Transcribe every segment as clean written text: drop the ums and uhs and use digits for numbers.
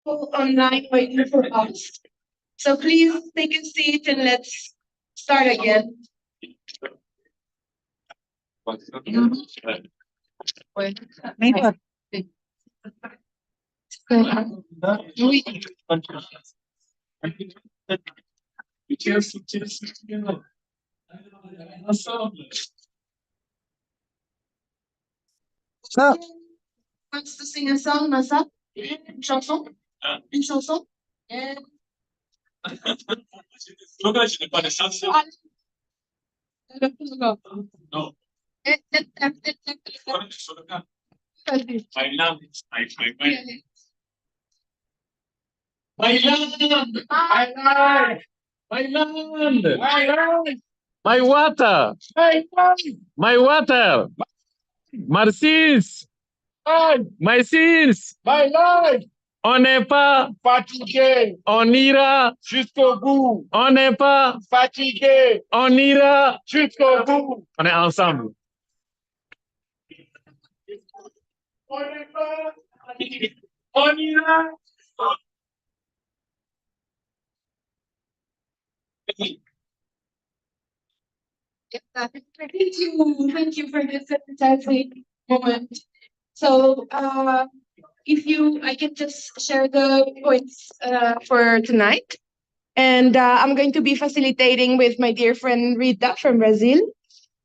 online waiting for us. So please take a seat and let's start again. Wants to sing a song, Masa? Une chanson? Une chanson? No. My water! My water! Marcis! My sins! My life, On n'est pas, fatigué on ira, jusqu'au bout, on n'est pas, fatigué on ira, jusqu'au bout. on est ensemble. On est pas, on ira. Thank you for this exciting moment. So, I can just share the points for tonight. And I'm going to be facilitating with my dear friend Rita from Brazil.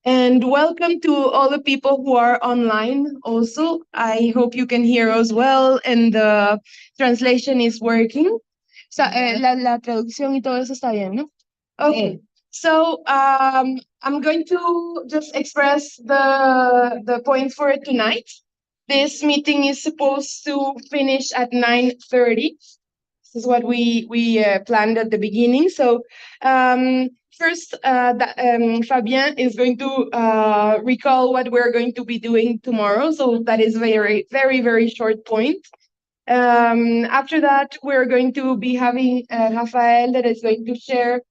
And welcome to all the people who are online also. I hope you can hear us well and the translation is working. La traducción y todo eso está bien, ¿no? Okay. So I'm going to just express the point for tonight. This meeting is supposed to finish at 9:30. This is what we planned at the beginning. So first, Fabien is going to recall what we're going to be doing tomorrow. So that is very, very, very short point. After that, we're going to be having Rafael that is going to share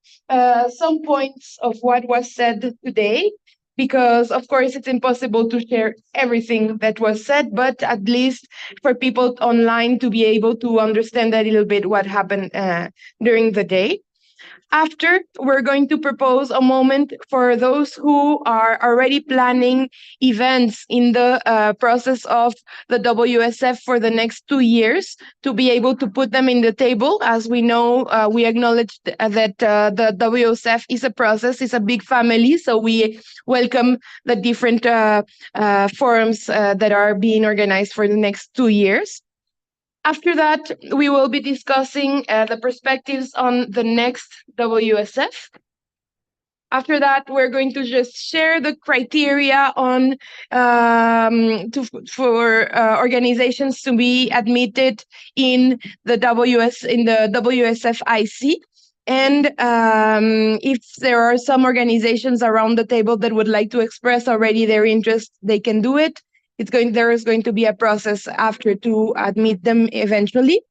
some points of what was said today, because of course it's impossible to share everything that was said, but at least for people online to be able to understand a little bit what happened during the day. After, we're going to propose a moment for those who are already planning events in the process of the WSF for the next 2 years to be able to put them in the table. As we know, we acknowledge that the WSF is a process, is a big family, so we welcome the different forums that are being organized for the next 2 years. After that, we will be discussing the perspectives on the next WSF. After that, we're going to just share the criteria on for organizations to be admitted in the WSF IC. And if there are some organizations around the table that would like to express already their interest, they can do it. There is going to be a process after to admit them eventually.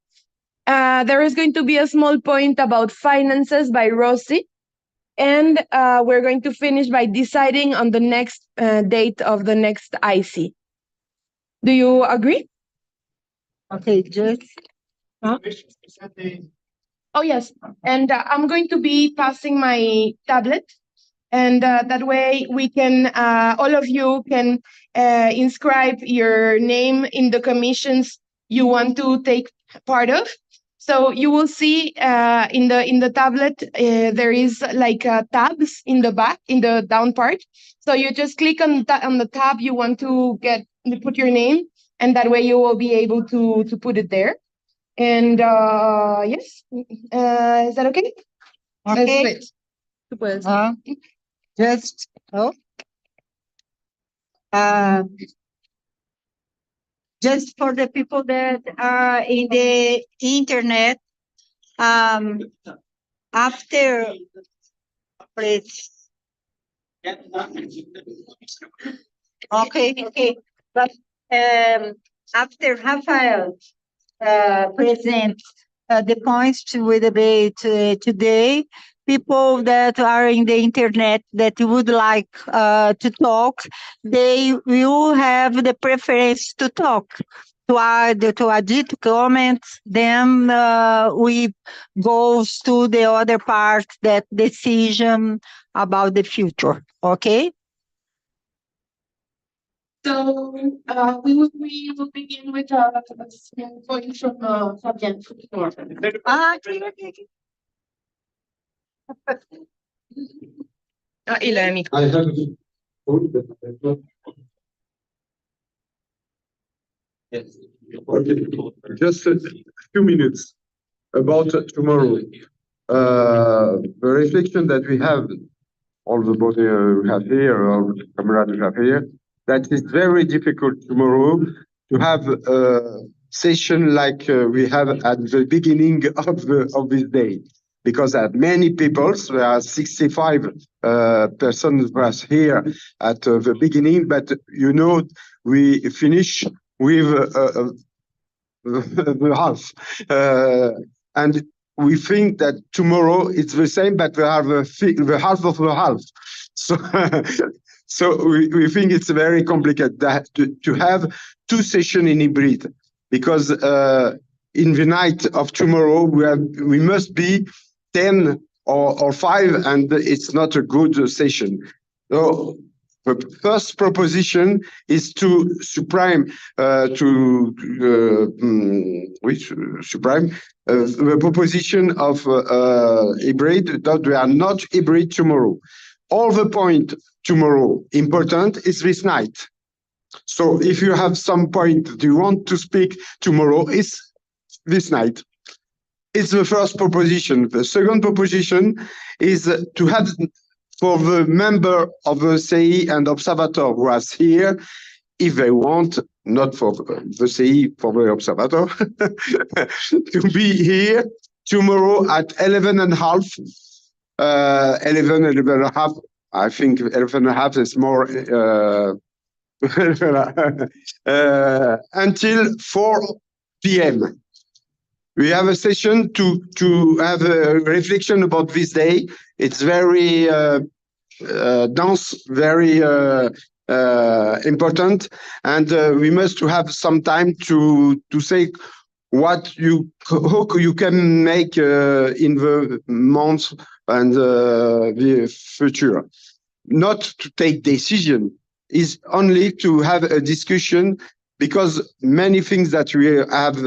There is going to be a small point about finances by Rosie. And we're going to finish by deciding on the next date of the next IC. Do you agree? Okay, just. Huh? Oh, yes. And I'm going to be passing my tablet. And that way we can, all of you can inscribe your name in the commissions you want to take part of. So you will see in the tablet, there is like tabs in the back, in the down part. So you just click on the tab you want to put your name, and that way you will be able to put it there. And yes, is that okay? Okay. Just just for the people that are in the internet, after, please. Okay. But after Rafael presents the points to debate today, people that are in the internet that would like to talk, they will have the preference to talk, to add comments. Then we goes to the other part, that decision about the future. Okay. So we will begin with a small point from Fabian. Ilemi. I have a point that I have not. Yes. Okay. Just a few minutes about tomorrow. The reflection that we have, all the body we have here, all the cameras we have here, that is very difficult tomorrow to have a session like we have at the beginning of this day, because there are many people. There are 65 persons was here at the beginning, but you know we finish with the half, and we think that tomorrow it's the same, but we have the half of the half. So, so we think it's very complicated that to have two sessions in hybrid, because in the night of tomorrow we must be 10 or 5, and it's not a good session. So the first proposition is to supreme the proposition of hybrid, that we are not hybrid tomorrow. All the point tomorrow important is this night. So if you have some point that you want to speak tomorrow, it's this night. It's the first proposition. The second proposition is to have, for the member of the CI and observator who are here, if they want, not for the CI, for the observator, to be here tomorrow at 11:30. 11:30. I think 11:30 is more until 4 p.m. We have a session to have a reflection about this day. It's very dense, very important, and we must have some time to say what how you can make in the months and the future. Not to take decision, is only to have a discussion, because many things that we have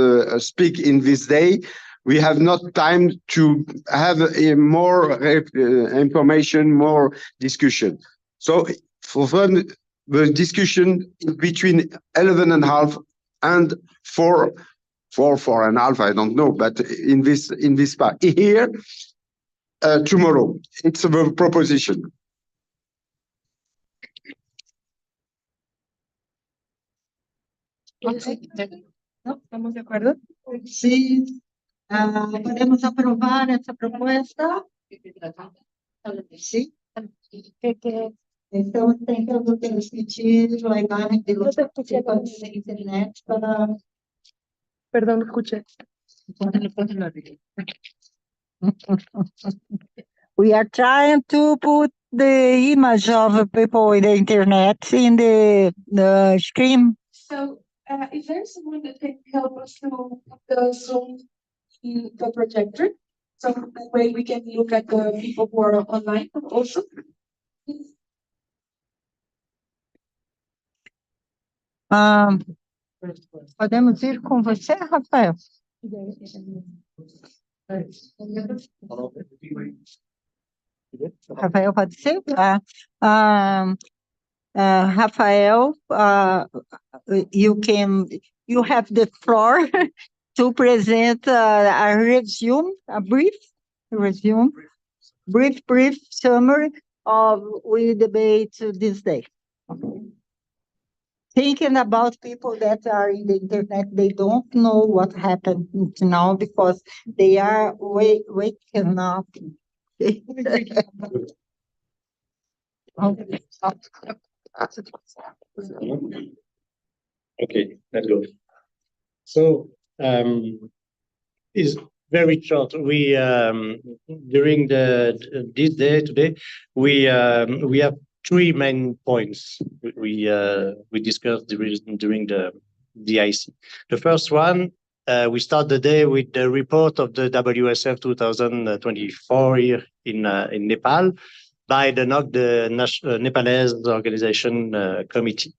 speak in this day, we have not time to have a more information, more discussion. So for the discussion between 11:30 and 4:30, I don't know, but in this part here tomorrow, it's a proposition. ¿No? ¿Estamos de acuerdo? Sí, podemos aprobar essa proposta? Sim. Estamos tentando transmitir a imagem de los participantes da internet para... Perdón, escuché. We are trying to put the image of people in the internet in the screen. So, is there someone that can help us to put the Zoom in the projector? So that way we can look at the people who are online also. Podemos ir com você, Rafael? Rafael pode ser? Rafael, you have the floor to present a brief summary of we debate this day. Okay. Thinking about people that are in the internet, they don't know what happened now because they are waking up. Okay, let's go. So, it's very short. We during this day today, we have three main points we discussed during the DIC. The first one, we start the day with the report of the WSF 2024 here in Nepal by the NOC, the Nepalese Organization Committee.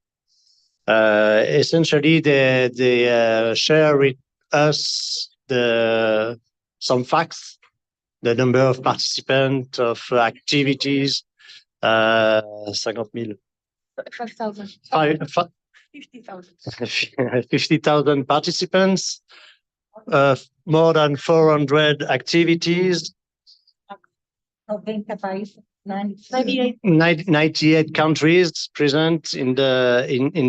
Essentially, they share with us some facts, the number of participants, of activities, 50,000. 5,000. 50,000. 50,000 participants, more than 400 activities, 98 countries present in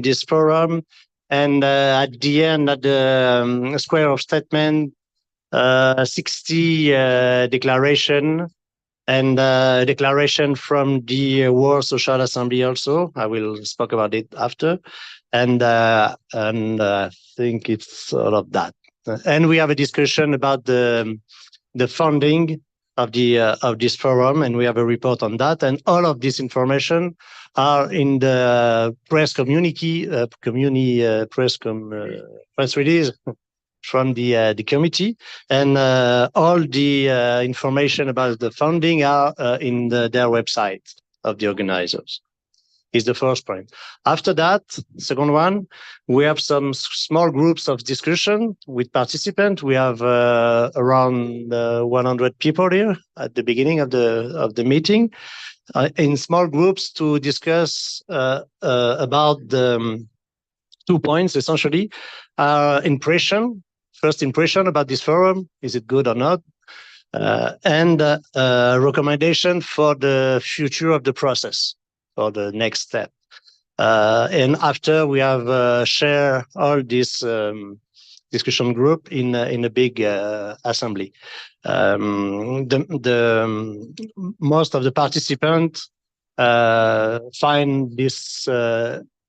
this forum, and at the end, at the square of statement, 60 declaration, and declaration from the World Social Assembly also. I will speak about it after, and I think it's all of that. And we have a discussion about the funding of this forum, and we have a report on that. And all of this information are in the press community, press release from the committee, and all the information about the funding are in their website of the organizers. Is the first point. After that, second one, we have some small groups of discussion with participants. We have around 100 people here at the beginning of the meeting, in small groups to discuss about the 2 points essentially: first impression about this forum, is it good or not, and recommendation for the future of the process, for the next step. And after we have share all this discussion group in a big assembly. Most of the participants find this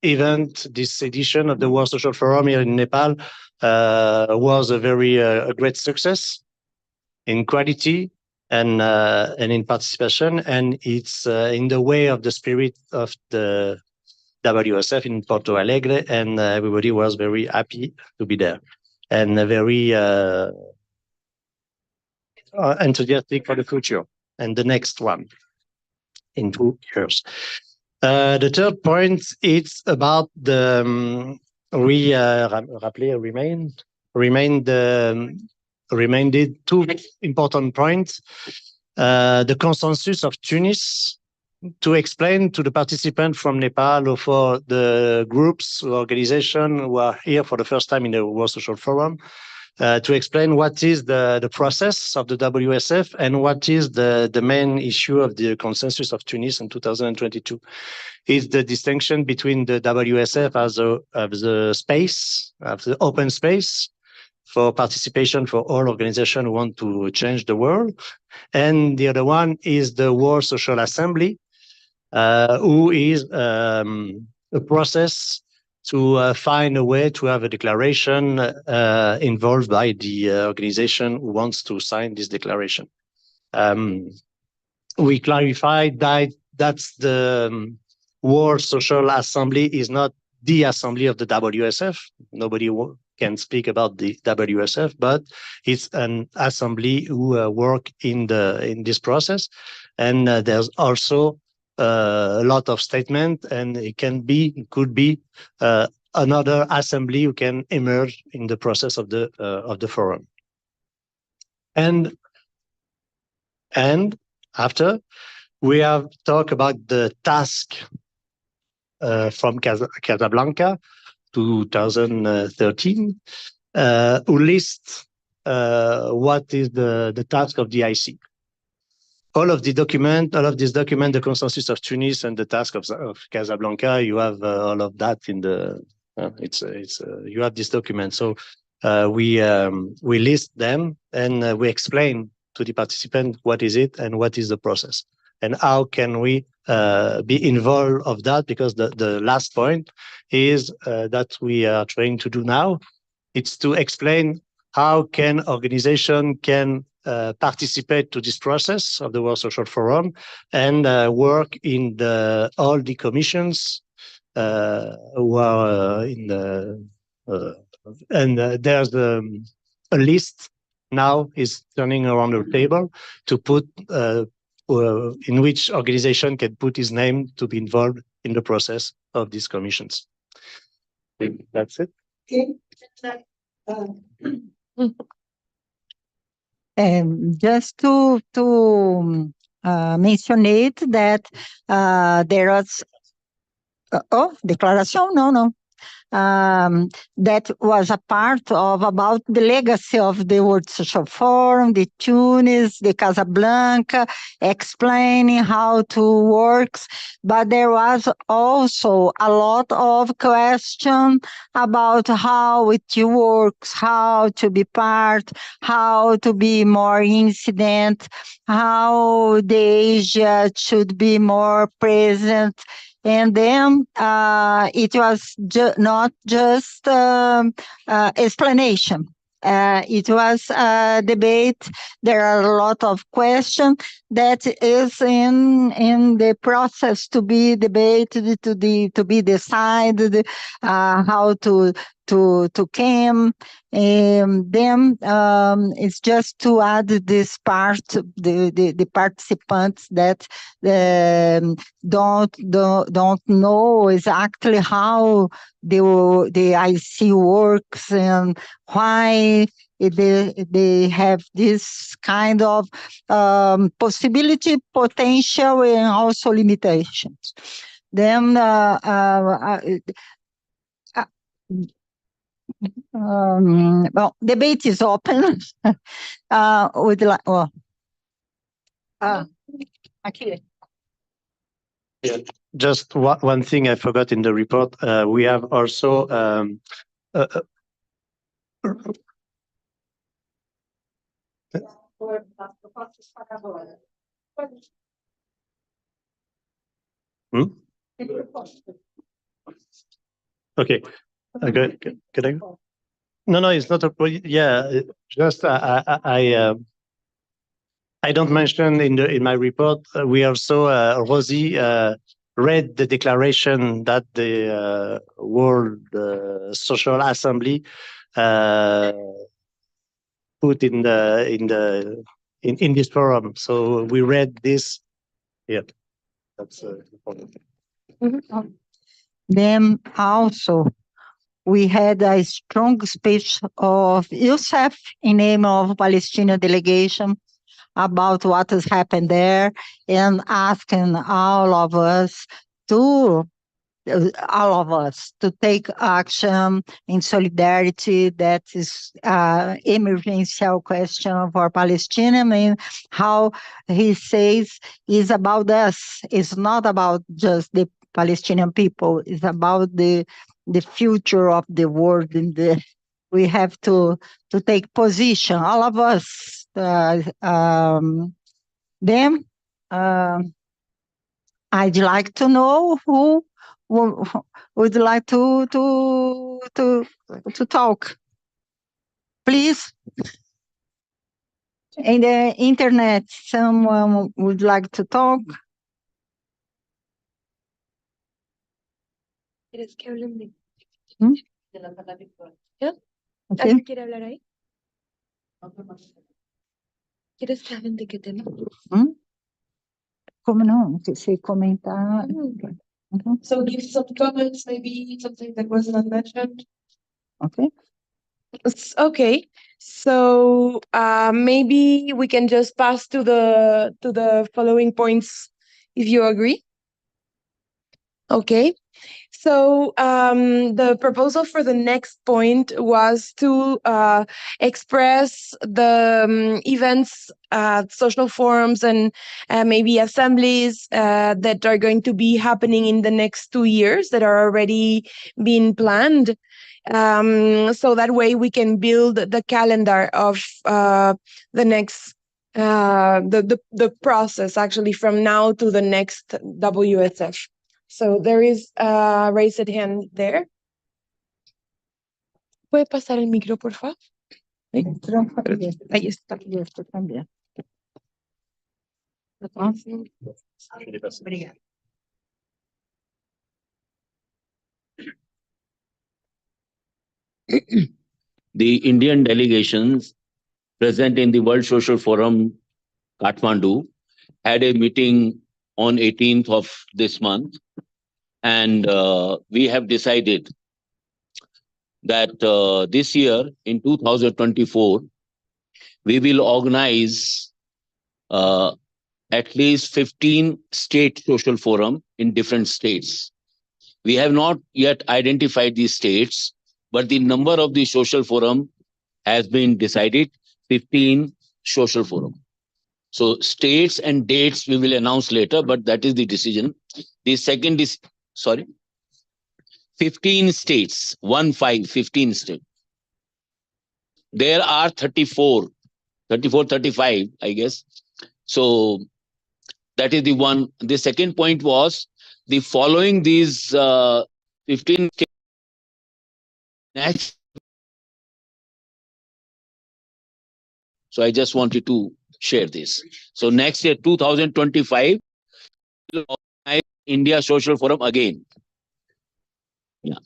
event, this edition of the World Social Forum here in Nepal was a very great success in quality and in participation, and it's in the way of the spirit of the WSF in Porto Alegre, and everybody was very happy to be there and very enthusiastic for the future and the next one in 2 years. The third point, it's about the reminded 2 important points. The consensus of Tunis, to explain to the participants from Nepal or for the groups or organizations who are here for the first time in the World Social Forum, to explain what is the process of the WSF and what is the main issue of the consensus of Tunis in 2022. Is the distinction between the WSF as a space, as the open space for participation for all organizations who want to change the world. And the other one is the World Social Assembly, who is a process to find a way to have a declaration involved by the organization who wants to sign this declaration. We clarified that that's the World Social Assembly is not the assembly of the WSF. Nobody can speak about the WSF, but it's an assembly who work in this process. And there's also a lot of statement, and it could be another assembly who can emerge in the process of the forum. And after we have talked about the task from Casablanca 2013, who lists what is the task of the IC. All of this document, the consensus of Tunis and the task of Casablanca, you have all of that in the. You have this document. So we list them and we explain to the participant what is it and what is the process and how can we be involved of that, because the last point is that we are trying to do now. It's to explain how can organization can participate to this process of the World Social Forum and work in all the commissions who are in the and there's a list now is turning around the table to put in which organization can put his name to be involved in the process of these commissions. I think that's it. Just to mention it that there was declaration, no. That was a part of about the legacy of the World Social Forum, the Tunis, the Casablanca, explaining how to works. But there was also a lot of question about how it works, how to be part, how to be more incident, how the Asia should be more present. And then it was not just explanation. It was a debate. There are a lot of questions that is in the process to be debated, to be decided, how to come. And then it's just to add this part, the participants that don't know exactly how the IC works and why they have this kind of possibility, potential, and also limitations. Then well, debate is open. Would like aquí. Just one thing I forgot in the report. We have also Okay. Can I go? No, it's not a. Yeah, just I don't mention in my report. We also Rosie read the declaration that the World Social Assembly put in this forum. So we read this. Yeah, that's important. Then also we had a strong speech of Youssef in name of Palestinian delegation about what has happened there and asking all of us to take action in solidarity. That is emergency question for Palestinians. And how he says is about us. It's not about just the Palestinian people. It's about the future of the world. And we have to take position, all of us. Then I'd like to know who would like to talk. Please. In the internet, someone would like to talk. ¿Quieres que hablen de la sala virtual? Okay. ¿Alguien quiere hablar ahí? ¿Quieres que hablen de qué tema? Como não? Se comentar. So give some comments, maybe something that was not mentioned. Okay. Okay, so maybe we can just pass to the following points if you agree. Okay, so the proposal for the next point was to express the events, social forums, and maybe assemblies that are going to be happening in the next 2 years that are already being planned. So that way we can build the calendar of the next the process actually from now to the next WSF. So there is a raised hand there. ¿Puede pasar el micro, por favor? Ahí está. Y esto también. Obrigada. The Indian delegations present in the World Social Forum, Katmandú, had a meeting on 18th of this month. And we have decided that this year, in 2024, we will organize at least 15 state social forum in different states. We have not yet identified these states, but the number of the social forum has been decided, 15 social forum. So states and dates we will announce later, but that is the decision. The second is, 15 states, 15 states. There are 34, 35, I guess. So that is the one. The second point was the following these 15 states. Next. So I just wanted to share this. So next year, 2025, we'll organize India Social Forum again. Yeah.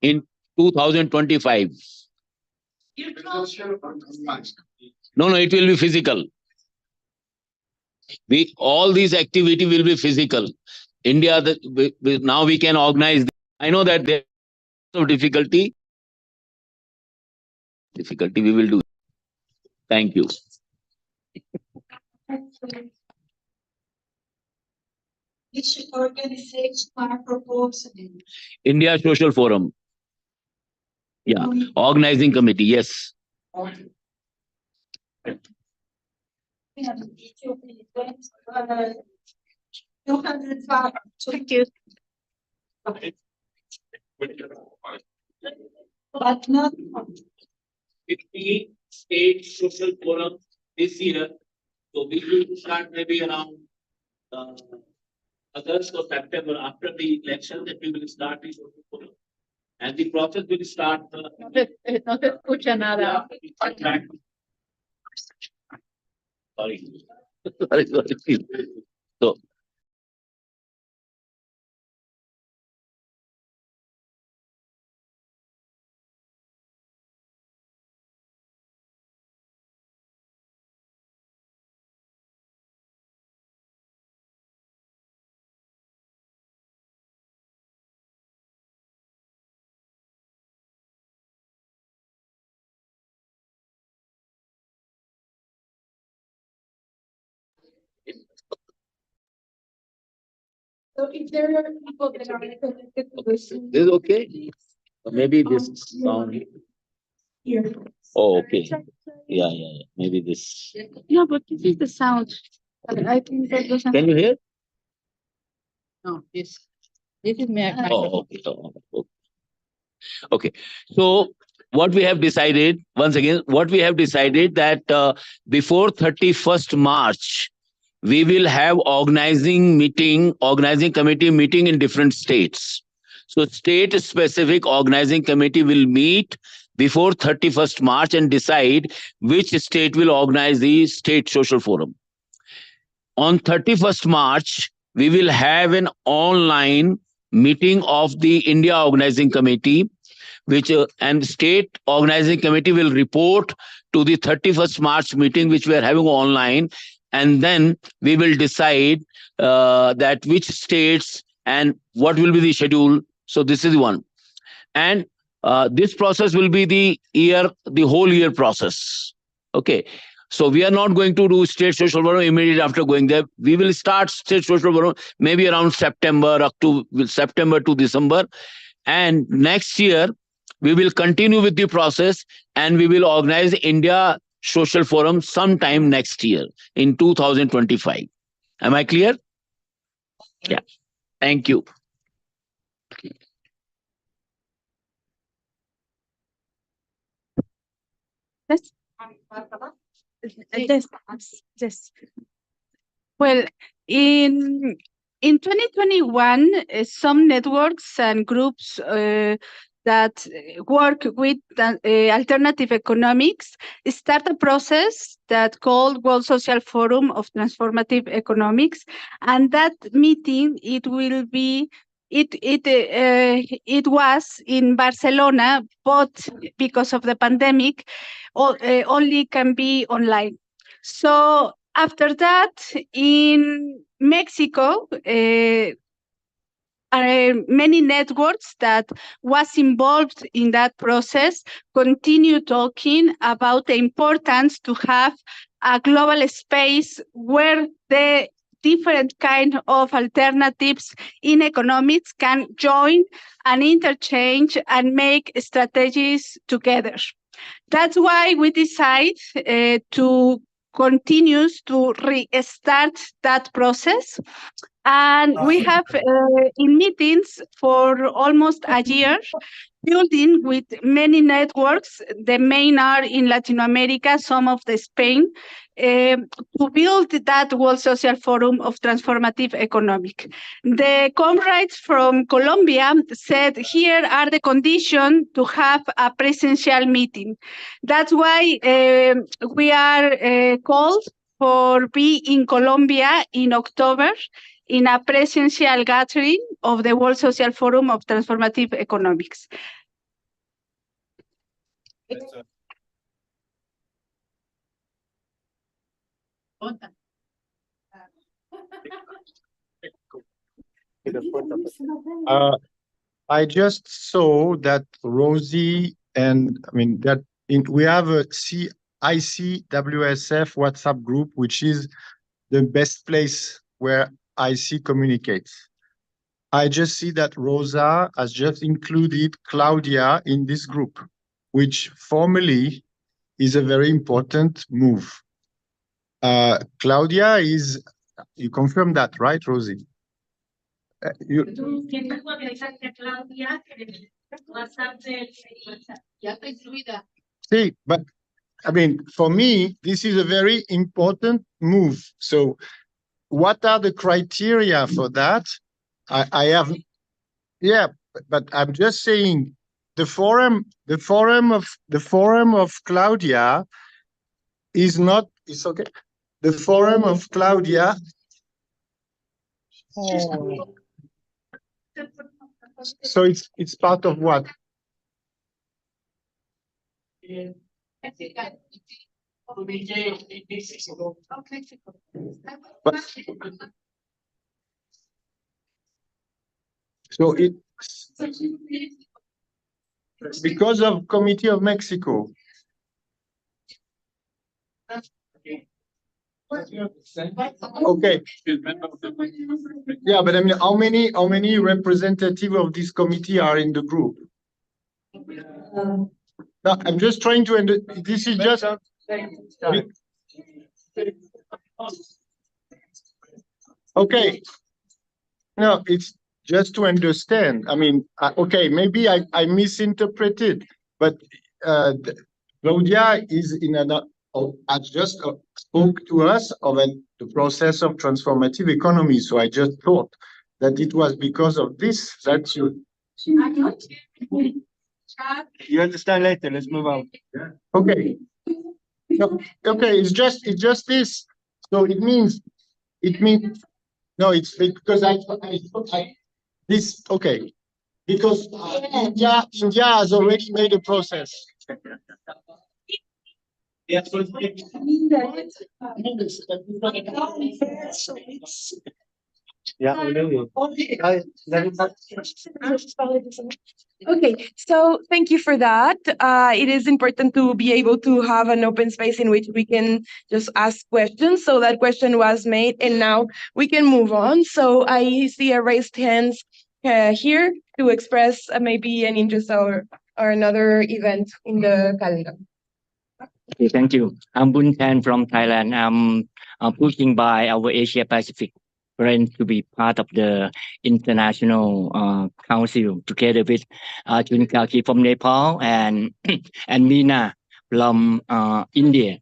In 2025. No, it will be physical. All these activity will be physical. India, now we can organize. I know that there's some difficulty. We will do. Thank you. Which organization are proposing? India Social Forum. Yeah, organizing committee, yes. Thank you. But not. 50 state social forum this year. So we will start maybe around August or September after the election that we will start the social forum. And the process will start. No te escucha nada. Sorry. Sorry. So So if there are people that are connected to listen. this is okay. Maybe this sound. Here. Oh, okay. Yeah. Maybe this. No, but this is the sound. I think that doesn't. Can you hear? No, this is my. Oh, okay. Okay. So what we have decided, once again, that before 31st March, we will have organizing committee meeting in different states. So state specific organizing committee will meet before 31st March and decide which state will organize the state social forum. On 31st March, we will have an online meeting of the India Organizing Committee, which and state organizing committee will report to the 31st March meeting, which we are having online. And then we will decide that which states and what will be the schedule. So this is one. And this process will be the whole year process. Okay. So we are not going to do state social forum immediately after going there. We will start state social forum maybe around September to December. And next year, we will continue with the process and we will organize India Social Forum sometime next year in 2025. Am I clear? Yeah. Thank you. Yes. Well, in 2021, some networks and groups that work with alternative economics start a process that called World Social Forum of Transformative Economics, and that meeting it was in Barcelona, but because of the pandemic, only can be online. So after that, in Mexico, many networks that was involved in that process continue talking about the importance to have a global space where the different kind of alternatives in economics can join and interchange and make strategies together. That's why we decide to continue to restart that process. And we have in meetings for almost a year, building with many networks. The main are in Latin America, some of the Spain, to build that World Social Forum of Transformative Economic. The comrades from Colombia said, here are the conditions to have a presential meeting. That's why we are called for be in Colombia in October, in a presential gathering of the World Social Forum of Transformative Economics. I just saw that Rosie and we have a ICWSF WhatsApp group, which is the best place where IC communicates. I just see that Rosa has just included Claudia in this group, which formally is a very important move. Claudia is, you confirm that, right, Rosie? See, but I mean, for me, this is a very important move. So what are the criteria for that? I have, yeah, but I'm just saying the forum of Claudia is not, it's okay. The forum of Claudia. Oh. So it's part of what? But, so it because of Committee of Mexico. Okay. Yeah, but I mean, how many representatives of this committee are in the group? No, I'm just trying to end. This is just. Okay. No, it's just to understand. I mean, okay, maybe I misinterpreted, but Claudia is in has just spoke to us of the process of transformative economy. So I just thought that it was because of this that you. You understand later. Let's move on. Okay. No, okay. It's just this. So it means. No, it's because I this okay. Because India has already made a process. Yeah. Okay, so thank you for that. It is important to be able to have an open space in which we can just ask questions. So that question was made, and now we can move on. So I see a raised hands here to express maybe an interest or another event in the calendar. Okay, thank you. I'm Bun Tan from Thailand. I'm pushing by our Asia Pacific friends to be part of the international council together with Chunkaki from Nepal and and Meena from India.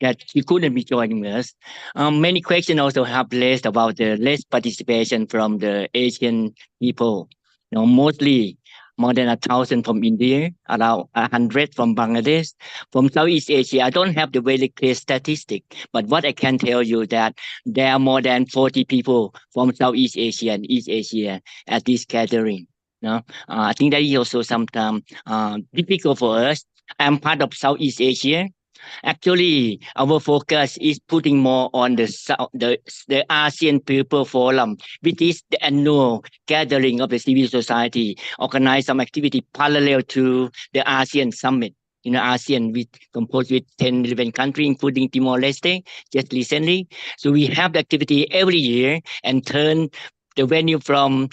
That she couldn't be joining us. Many questions also have raised about the less participation from the Asian people. Mostly more than 1,000 from India, around 100 from Bangladesh, from Southeast Asia. I don't have the very clear statistic, but what I can tell you that there are more than 40 people from Southeast Asia and East Asia at this gathering. No, I think that is also sometimes difficult for us. I'm part of Southeast Asia. Actually, our focus is putting more on the ASEAN People Forum, which is the annual gathering of the civil society, organize some activity parallel to the ASEAN Summit. You know, ASEAN with composed with 10, 11 countries, including Timor-Leste, just recently. So we have the activity every year and turn the venue from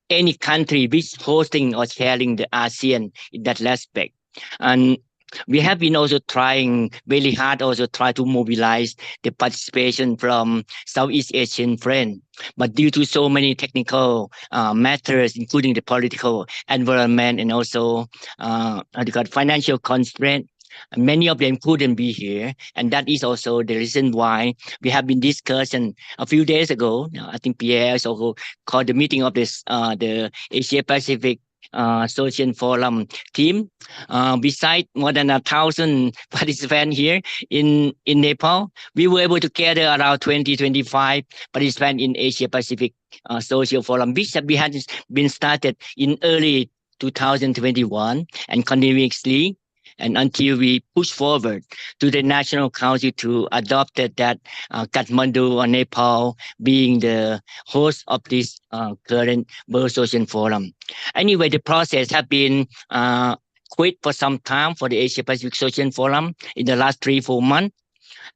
any country which hosting or sharing the ASEAN in that aspect. And we have been also trying very hard also try to mobilize the participation from Southeast Asian friends. But due to so many technical matters, including the political environment and also financial constraint, many of them couldn't be here. And that is also the reason why we have been discussing a few days ago. I think Pierre also called the meeting of this the Asia Pacific Social Forum team. Besides more than 1,000 participants here in Nepal, we were able to gather around 20-25 participants in Asia Pacific Social Forum, which had been started in early 2021 and continuously and until we push forward to the National Council to adopt that Katmandú or Nepal being the host of this current World Social Forum. Anyway, the process has been quit for some time for the Asia Pacific Social Forum in the last 3-4 months.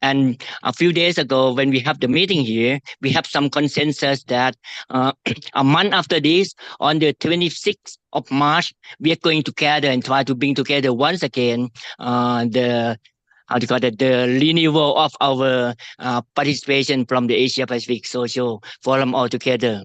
And a few days ago, when we have the meeting here, we have some consensus that a month after this, on the 26th of March, we are going to gather and try to bring together once again the renewal of our participation from the Asia Pacific Social Forum altogether.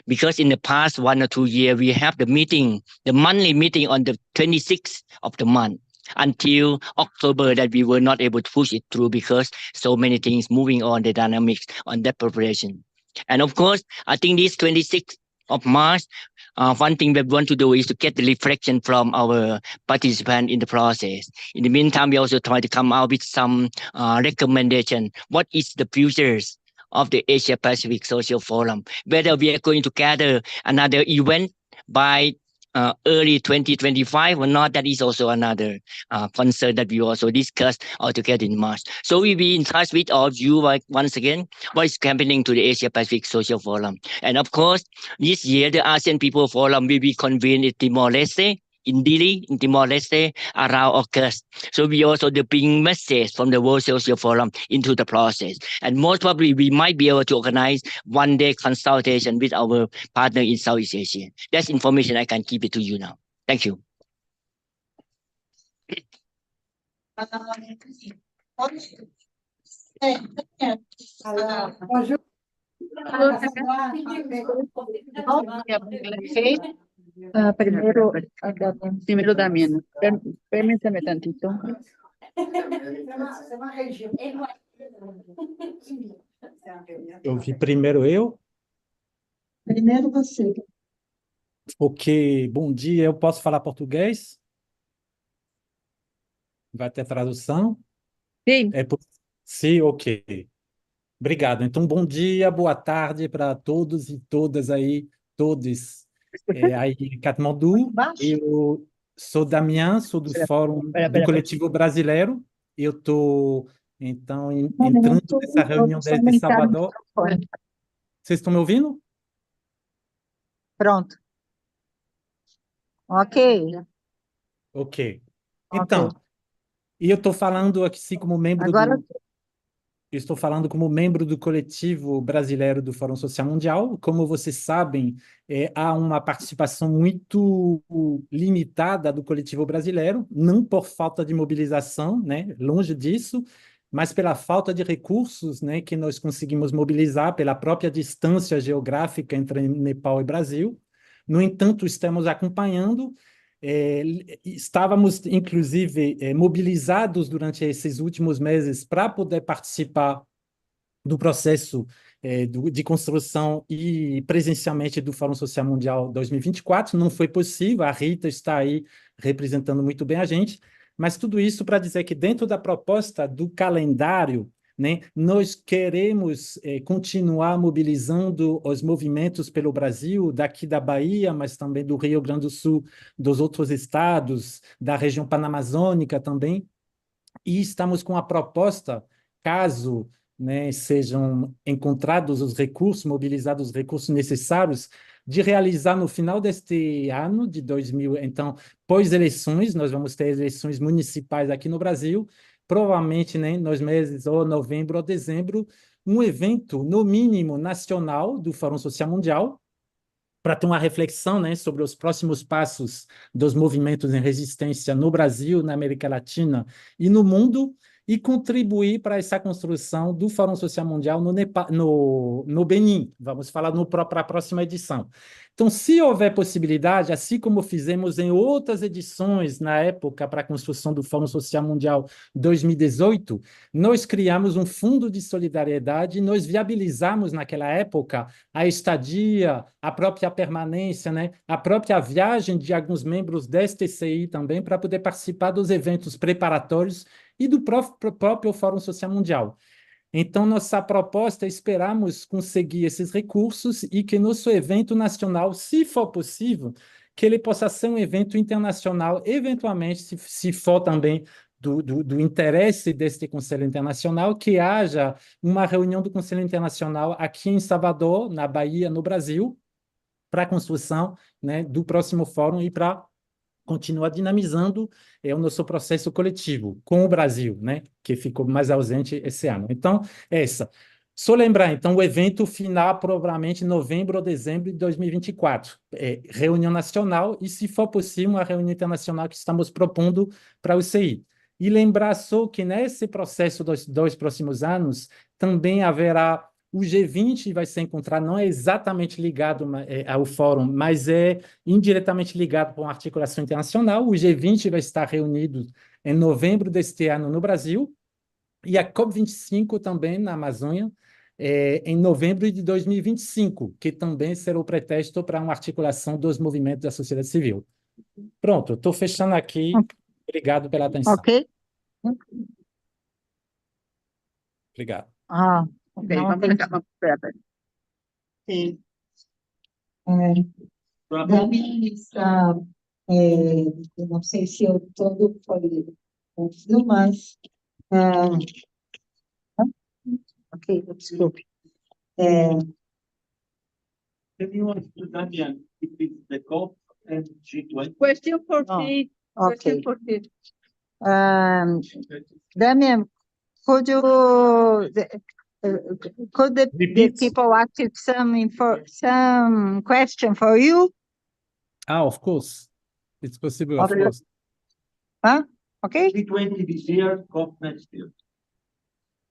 Because in the past 1 or 2 years, we have the meeting, the monthly meeting on the 26th of the month, until October that we were not able to push it through because so many things moving on the dynamics on that preparation. And of course, I think this 26th of March, one thing we want to do is to get the reflection from our participants in the process. In the meantime, we also try to come out with some recommendation. What is the futures of the Asia Pacific Social Forum? Whether we are going to gather another event by early 2025 or not, that is also another concern that we also discussed altogether in March. So we'll be in touch with all of you once again, what is happening to the Asia Pacific Social Forum. And of course, this year, the ASEAN People Forum will be convened in Timor-Leste, in Dili, in Timor-Leste, around August. So we also bring message from the World Social Forum into the process. And most probably, we might be able to organize one-day consultation with our partner in Southeast Asia. That's information I can give it to you now. Thank you. Primero Damián, permítame tantito. Eu vi primeiro eu? Primeiro você. Ok, bom dia. Eu posso falar português? Vai ter tradução? Sim. Sim, ok. Obrigado. Então, bom dia, boa tarde para todos e todas aí, todos aí em Katmandú. Eu sou Damián, sou do Fórum do Coletivo Brasileiro. Eu estou, então, entrando nessa reunião desde Salvador. Vocês estão me ouvindo? Pronto. Ok. Ok. Então, e eu estou falando aqui como membro Agora... Estou falando como membro do coletivo brasileiro do Fórum Social Mundial. Como vocês sabem, há uma participação muito limitada do coletivo brasileiro, não por falta de mobilização, né? Longe disso, mas pela falta de recursos, né, que nós conseguimos mobilizar pela própria distância geográfica entre Nepal e Brasil. No entanto, estamos acompanhando. Estávamos, inclusive, mobilizados durante esses últimos meses para poder participar do processo de construção e presencialmente do Fórum Social Mundial 2024. Não foi possível, a Rita está aí representando muito bem a gente, mas tudo isso para dizer que dentro da proposta do calendário, né, nós queremos continuar mobilizando os movimentos pelo Brasil, daqui da Bahia, mas também do Rio Grande do Sul, dos outros estados, da região panamazônica também, e estamos com a proposta, caso, né, sejam encontrados os recursos, mobilizados os recursos necessários, de realizar no final deste ano, de 2000, então, pós-eleições, nós vamos ter eleições municipais aqui no Brasil, provavelmente, né, nos meses ou novembro ou dezembro, um evento, no mínimo, nacional do Fórum Social Mundial, para ter uma reflexão, né, sobre os próximos passos dos movimentos em resistência no Brasil, na América Latina e no mundo, e contribuir para essa construção do Fórum Social Mundial no Benin. Vamos falar para a próxima edição. Então, se houver possibilidade, assim como fizemos em outras edições na época para a construção do Fórum Social Mundial 2018, nós criamos um fundo de solidariedade e nós viabilizamos naquela época a estadia, a própria permanência, né, a própria viagem de alguns membros deste CI também para poder participar dos eventos preparatórios e do próprio Fórum Social Mundial. Então, nossa proposta é esperarmos conseguir esses recursos e que nosso evento nacional, se for possível, que ele possa ser um evento internacional, eventualmente, se for também do interesse deste Conselho Internacional, que haja uma reunião do Conselho Internacional aqui em Salvador, na Bahia, no Brasil, para a construção, né, do próximo fórum e para continuar dinamizando o nosso processo coletivo com o Brasil, né, que ficou mais ausente esse ano. Então, Só lembrar, então, o evento final, provavelmente em novembro ou dezembro de 2024. Reunião nacional e, se for possível, a reunião internacional que estamos propondo para o CI. E lembrar só que nesse processo dos 2 próximos anos também haverá o G20 vai ser encontrado, não é exatamente ligado ao fórum, mas é indiretamente ligado com a articulação internacional. O G20 vai estar reunido em novembro deste ano no Brasil e a COP25 também na Amazônia em novembro de 2025, que também será o pretexto para uma articulação dos movimentos da sociedade civil. Pronto, estou fechando aqui. Obrigado pela atenção. Ok? Obrigado. Ok, vamos lá. Espera. Sim. Da minha lista, eu não sei se eu todo foi ouvido, mas ok, desculpe. Question for me. Ok. Question for me. Damian, could you could the Repeat. people ask you some question for you? Of course. It's possible, of Okay. course. Okay. G20 this year, COP next year.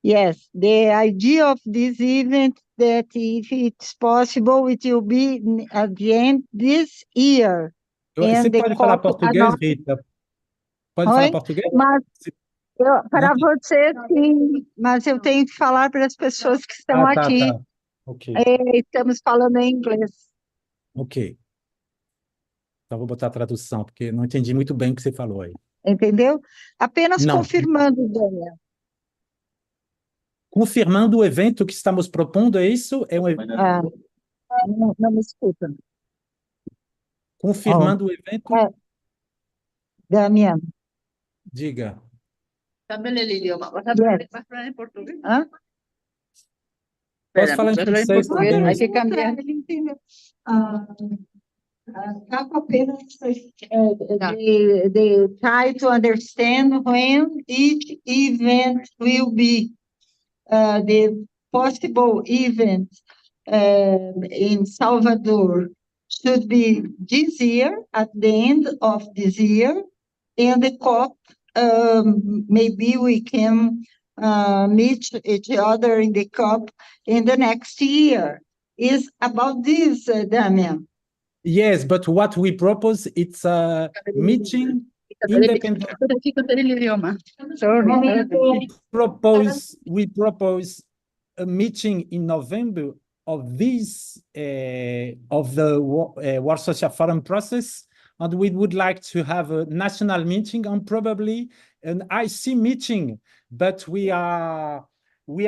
Yes, the idea of this event that if it's possible, it will be at the end this year. Você And the pode falar COP português, Rita? Pode falar Oi? português? Mas para Não. você, sim, mas eu tenho que falar para as pessoas que estão Tá. aqui. Ok, Estamos falando em inglês. ok. Então, vou botar a tradução, porque não entendi muito bem o que você falou aí. Entendeu? Apenas Não. confirmando, Daniel. Confirmando o evento que estamos propondo, é isso? Não me escuta. Confirmando o evento? Damian. Diga. Cámbiale el idioma. ¿Vas a Yes. hablar en portugués? Posso falar em Espérame, habla en francês portugués. também? Hay que cambiar. Ele entendeu. Acaba apenas they try to understand when each event will be. The possible event in Salvador should be this year, at the end of this year, and the COP, maybe we can meet each other in the COP in the next year. Is about this, Damian. Yes, but what we propose, it's a meeting independent. Pero sí, cambiar el idioma. Sorry. We propose a meeting in November of this of the World Social Forum process, and we would like to have a national meeting and probably an IC meeting, but we are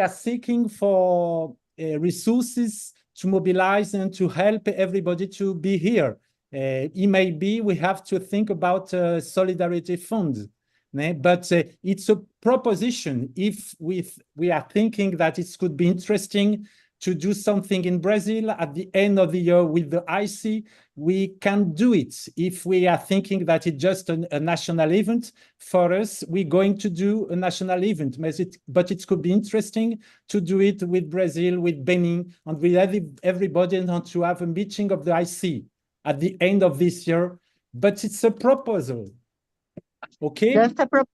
seeking for resources to mobilize and to help everybody to be here. It may be we have to think about solidarity funds, but it's a proposition. If we are thinking that it could be interesting to do something in Brazil at the end of the year with the IC, we can do it. If we are thinking that it's just a national event, for us, we're going to do a national event. But it could be interesting to do it with Brazil, with Benin, and with everybody, and to have a meeting of the IC at the end of this year. But it's a proposal. Okay? Just a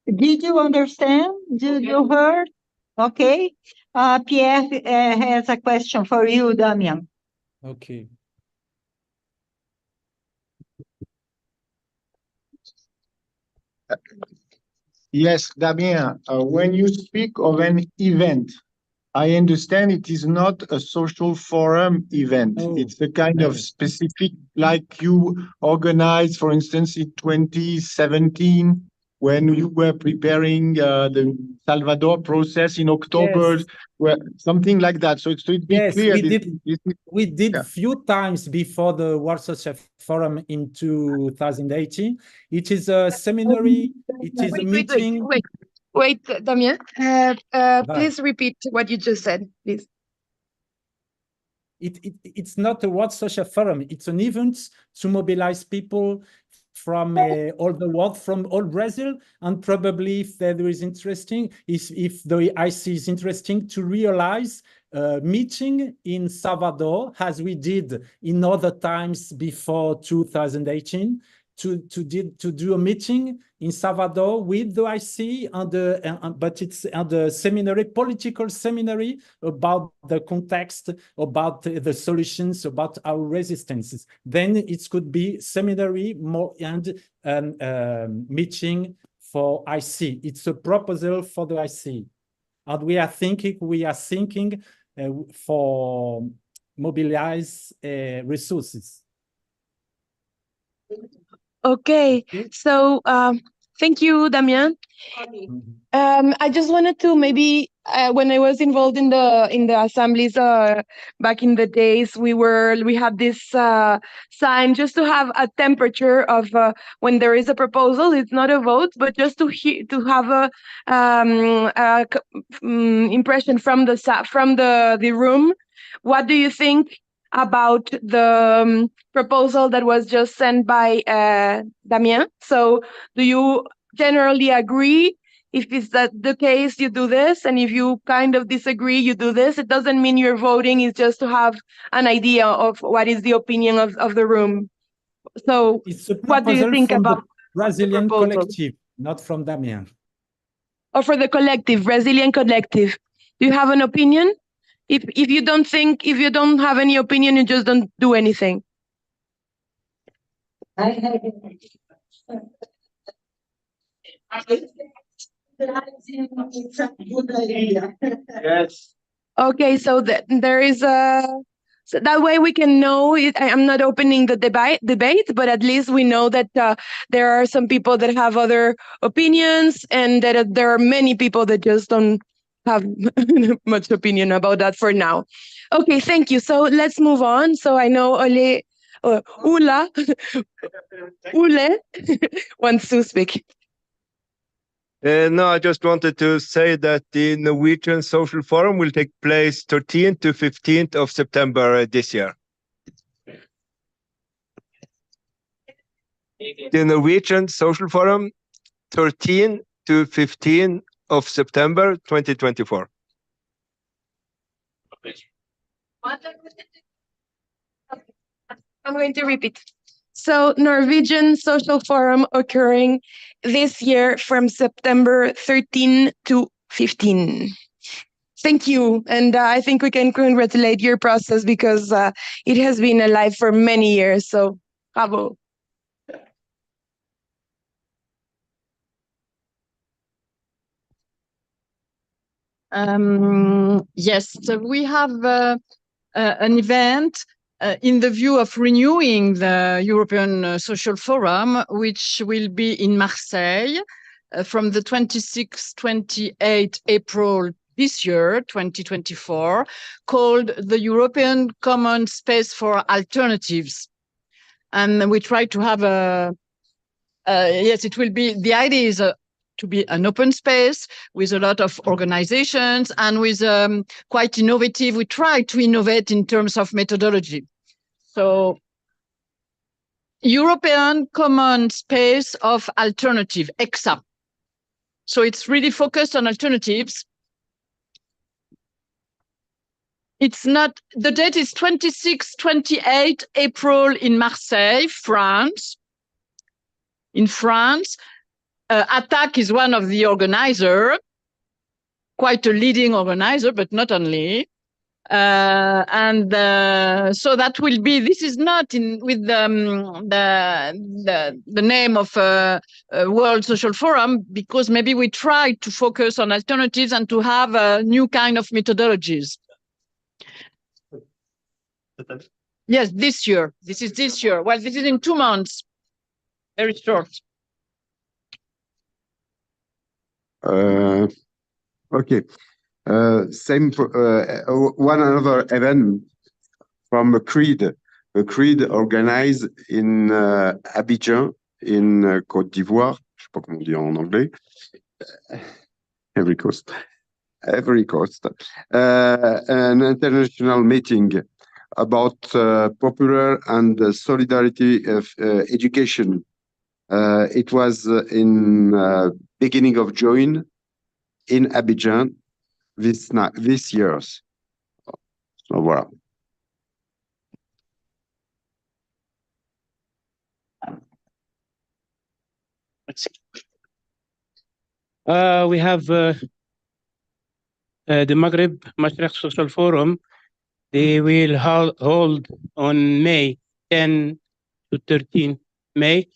Did you understand? Did you heard? Okay. Pierre has a question for you, Damian. Okay. Yes, Damien, when you speak of an event, I understand it is not a social forum event. Oh, It's a kind of specific, like you organized, for instance, in 2017, when you were preparing the Salvador process in October, yes. where something like that. So it's to be Yes, clear. we did Yeah. few times before the World Social Forum in 2018. It is a seminary, it is a meeting. Wait, Damien. Please repeat what you just said, please. It's not a World Social Forum. It's an event to mobilize people from all the world, from all Brazil, and probably if there is interesting, if the IC is interesting, to realize a meeting in Salvador, as we did in other times before 2018, to do a meeting in Salvador with the IC but it's a seminary, political seminary about the context, about the solutions, about our resistances. Then it could be seminary more and meeting for IC. It's a proposal for the IC, and we are thinking for mobilize resources. Okay, so thank you, Damien. I just wanted to maybe when I was involved in the assemblies back in the days, we had this sign just to have a temperature of when there is a proposal. It's not a vote, but just to have a impression from the room. What do you think about the proposal that was just sent by Damien? So do you generally agree? If it's the case, you do this, and if you kind of disagree, you do this. It doesn't mean you're voting, it's just to have an idea of what is the opinion of the room. So what do you think about the Brazilian the collective, not from Damien? Or for the collective, Brazilian collective. Do you have an opinion? If you don't have any opinion, you just don't do anything. It's a good idea. Yes. Okay, so there is so that way we can know. I'm not opening the debate, but at least we know that there are some people that have other opinions, and that there are many people that just don't have much opinion about that for now. Okay, thank you. So let's move on. So I know Ule wants to speak. No, I just wanted to say that the Norwegian Social Forum will take place 13th to 15th of September this year. The Norwegian Social Forum, 13 to 15 of September 2024. I'm going to repeat. So Norwegian Social Forum occurring this year from September 13 to 15. Thank you. And I think we can congratulate your process because it has been alive for many years. So bravo. Yes, so we have an event in the view of renewing the European Social Forum, which will be in Marseille from the 26th, 28th April this year, 2024, called the European Common Space for Alternatives. And we try to have yes, it will be, the idea is to be an open space with a lot of organizations and with quite innovative. We try to innovate in terms of methodology. So European Common Space of Alternative, ECSA. So it's really focused on alternatives. It's not, the date is 26, 28 April in Marseille, France. In France, ATTAC is one of the organizers, quite a leading organizer, but not only. So that will be, this is not in with the name of World Social Forum, because maybe we try to focus on alternatives and to have a new kind of methodologies. Yes, this year. This is this year. Well, this is in 2 months. Very short. Okay. Same one another event from a CREED organized in Abidjan in Côte d'Ivoire. Je sais pas comment dire en anglais. Every Coast. An international meeting about popular and solidarity of education. It was in beginning of June in Abidjan this year. So voilà. We have the Maghreb Mashriq Social Forum. They will hold on May 10 to 13 May,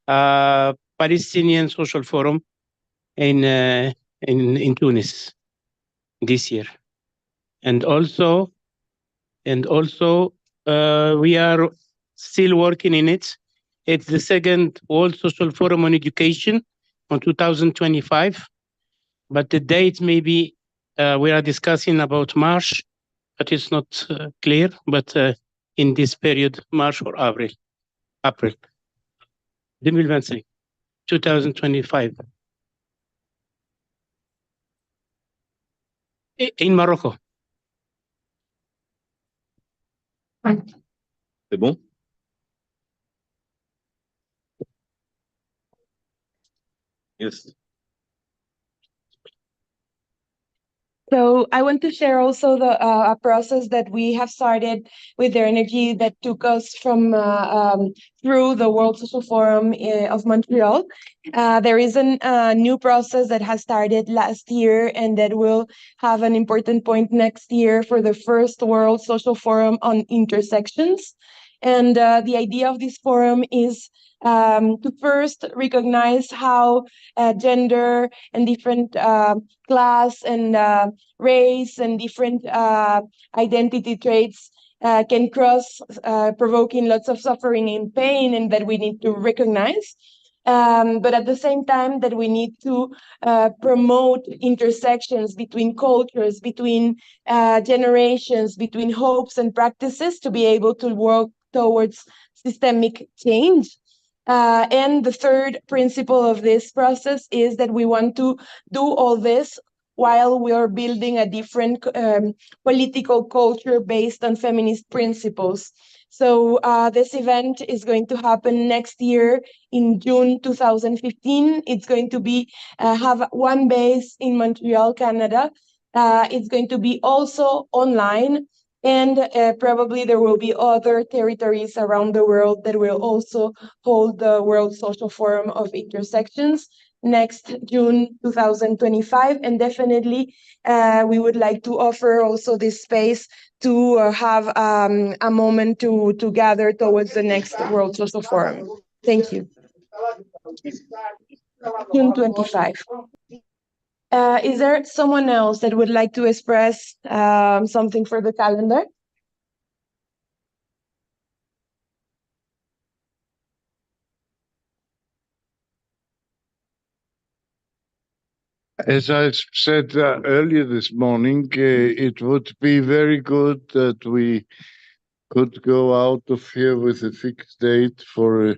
Palestinian Social Forum in Tunis this year. And also we are still working in it. It's the second World Social Forum on Education on 2025, but the date maybe we are discussing about March, but it's not clear, but in this period, March or April 2025, 2025. In Morocco. C'est bon? Yes. So I want to share also the a process that we have started with their energy that took us from through the World Social Forum of Montreal. There is a new process that has started last year and that will have an important point next year for the first World Social Forum on Intersections. And the idea of this forum is to first recognize how gender and different class and race and different identity traits can cross, provoking lots of suffering and pain, and that we need to recognize. But at the same time that we need to promote intersections between cultures, between generations, between hopes and practices to be able to work towards systemic change. And the third principle of this process is that we want to do all this while we are building a different political culture based on feminist principles. So this event is going to happen next year in June 2015. It's going to be have one base in Montreal, Canada. It's going to be also online. And probably there will be other territories around the world that will also hold the World Social Forum of Intersections next June 2025. And definitely we would like to offer also this space to have a moment to gather towards the next World Social Forum. Thank you. June 25. Is there someone else that would like to express something for the calendar? As I said earlier this morning, it would be very good that we could go out of here with a fixed date for a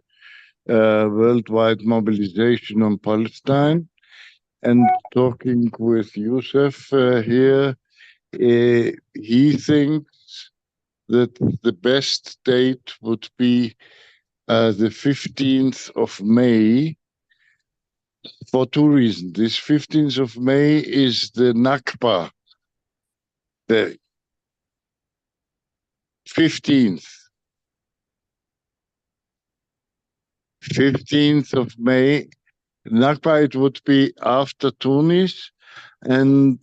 worldwide mobilization on Palestine. And talking with Youssef here, he thinks that the best date would be the 15th of May for two reasons. This 15th of May is the Nakba, the 15th. 15th of May, Nakba, it would be after Tunis, and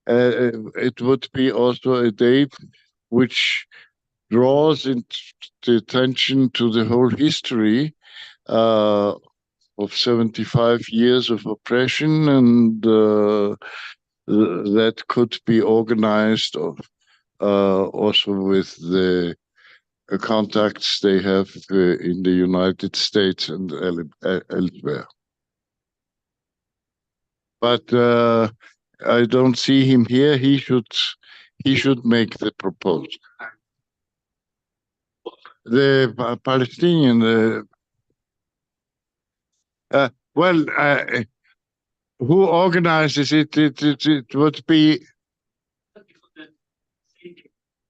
it would be also a date which draws the attention to the whole history of 75 years of oppression, and that could be organized also with the contacts they have in the United States and elsewhere. But I don't see him here. He should make the proposal. The Palestinian, who organizes it? It would be.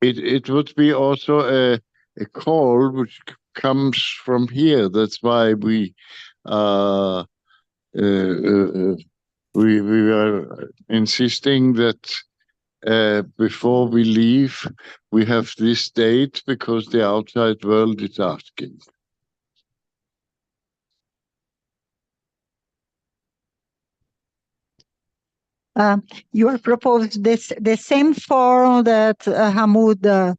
It would be also a call which comes from here. That's why we are insisting that before we leave, we have this date because the outside world is asking. You are proposed the same forum that Hamoud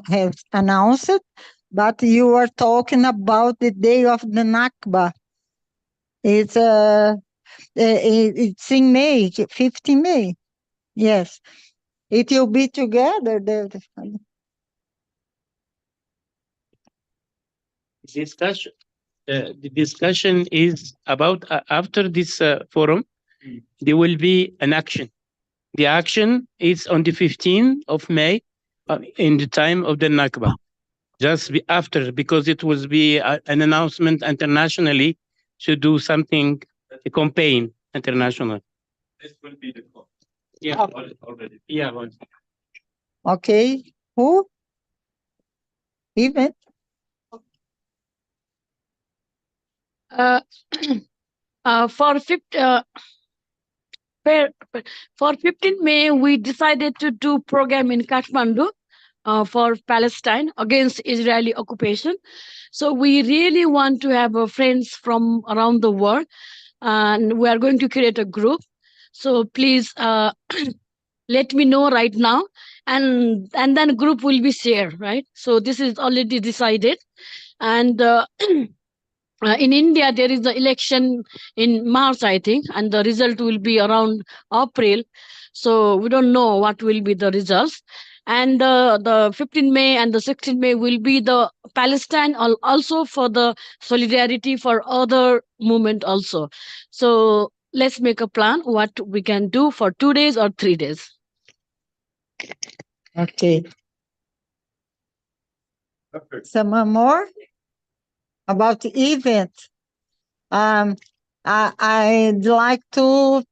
has announced, but you are talking about the day of the Nakba. It's in May, 15 May. Yes, it will be together. The discussion is about after this forum, there will be an action. The action is on the 15th of May, in the time of the Nakba. Just after, because it will be an announcement internationally to do something, a campaign international. This will be the call. Yeah, already. Yeah. Okay, who? Even? For 15 May, we decided to do program in Katmandú for Palestine against Israeli occupation. So we really want to have friends from around the world, and we are going to create a group. So please let me know right now, and then group will be shared, right? So this is already decided, and in India, there is the election in March, I think, and the result will be around April. So we don't know what will be the results. And the 15 May and the 16 May will be the Palestine also for the solidarity for other movement also. So let's make a plan what we can do for 2 days or 3 days. Okay. Someone more? About the event. I'd like to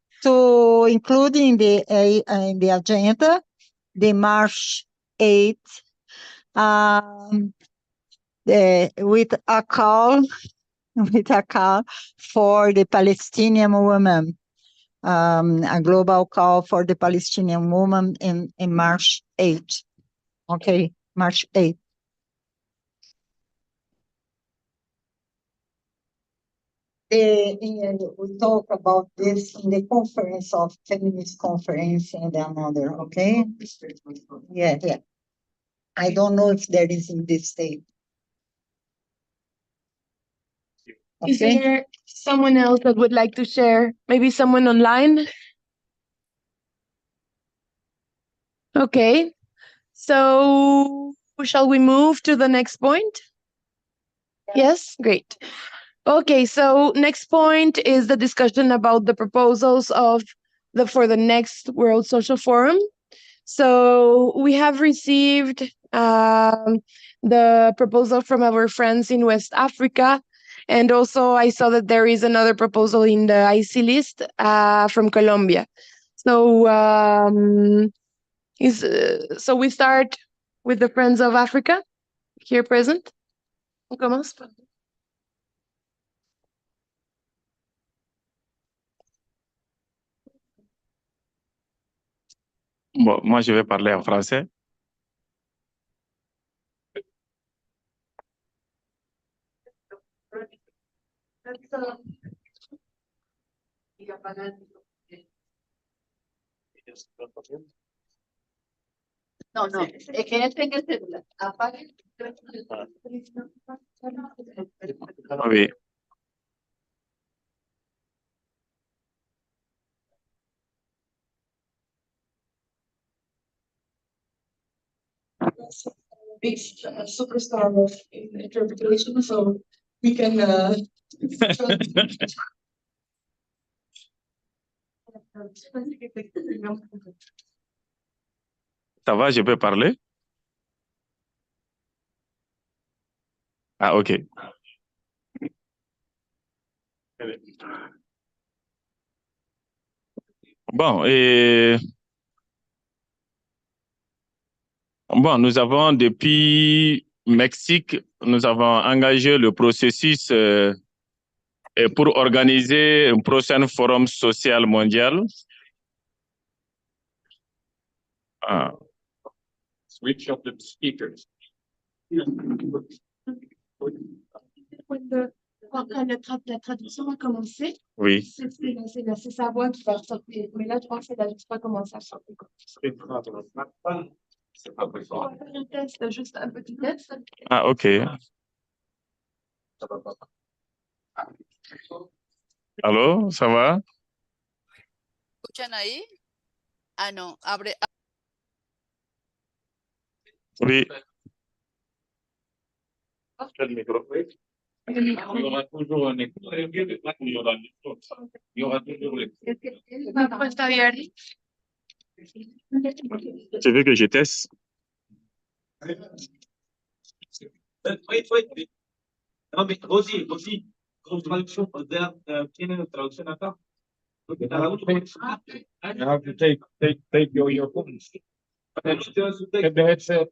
include in the agenda the March 8th, with a call for the Palestinian woman, a global call for the Palestinian woman in March 8th. Okay, March 8th. We talk about this in the conference of feminist conference and another, okay? Yeah. I don't know if there is in this state. Is Okay. there someone else that would like to share? Maybe someone online? Okay, so shall we move to the next point? Yes, great. Okay, so next point is the discussion about the proposals of for the next World Social Forum. So we have received the proposal from our friends in West Africa, and also I saw that there is another proposal in the IC list from Colombia. So so we start with the Friends of Africa here present. On commence. Bon, moi, je vais parler en français. No, no, es que él tenga el celular. Apague. Oui. Big superstar of interpretation, so we can. Ça va, je peux parler? Ah, OK. Bon, nous avons depuis Mexique, nous avons engagé le processus pour organiser un prochain forum social mondial. Ah. Switch of the speakers. Quand la traduction a commencé, Oui. c'est sa voix qui va sortir. Mais là, je pense qu'elle n'a juste pas commencé à chanter. C'est pas très On va faire un test, juste un petit test. Ah, OK. Allô, ça va? ¿Escuchan ahí? Ah, no, abre. Oui. Quel micro? Il y aura toujours un écho. Il y aura toujours l'écho. Le micro está abierto. Tu veux que je teste? Oui. Non, mais Rosie, grosse traduction, tiene traducción acá. Porque cada uno. You have to take your earphones. Get the headset.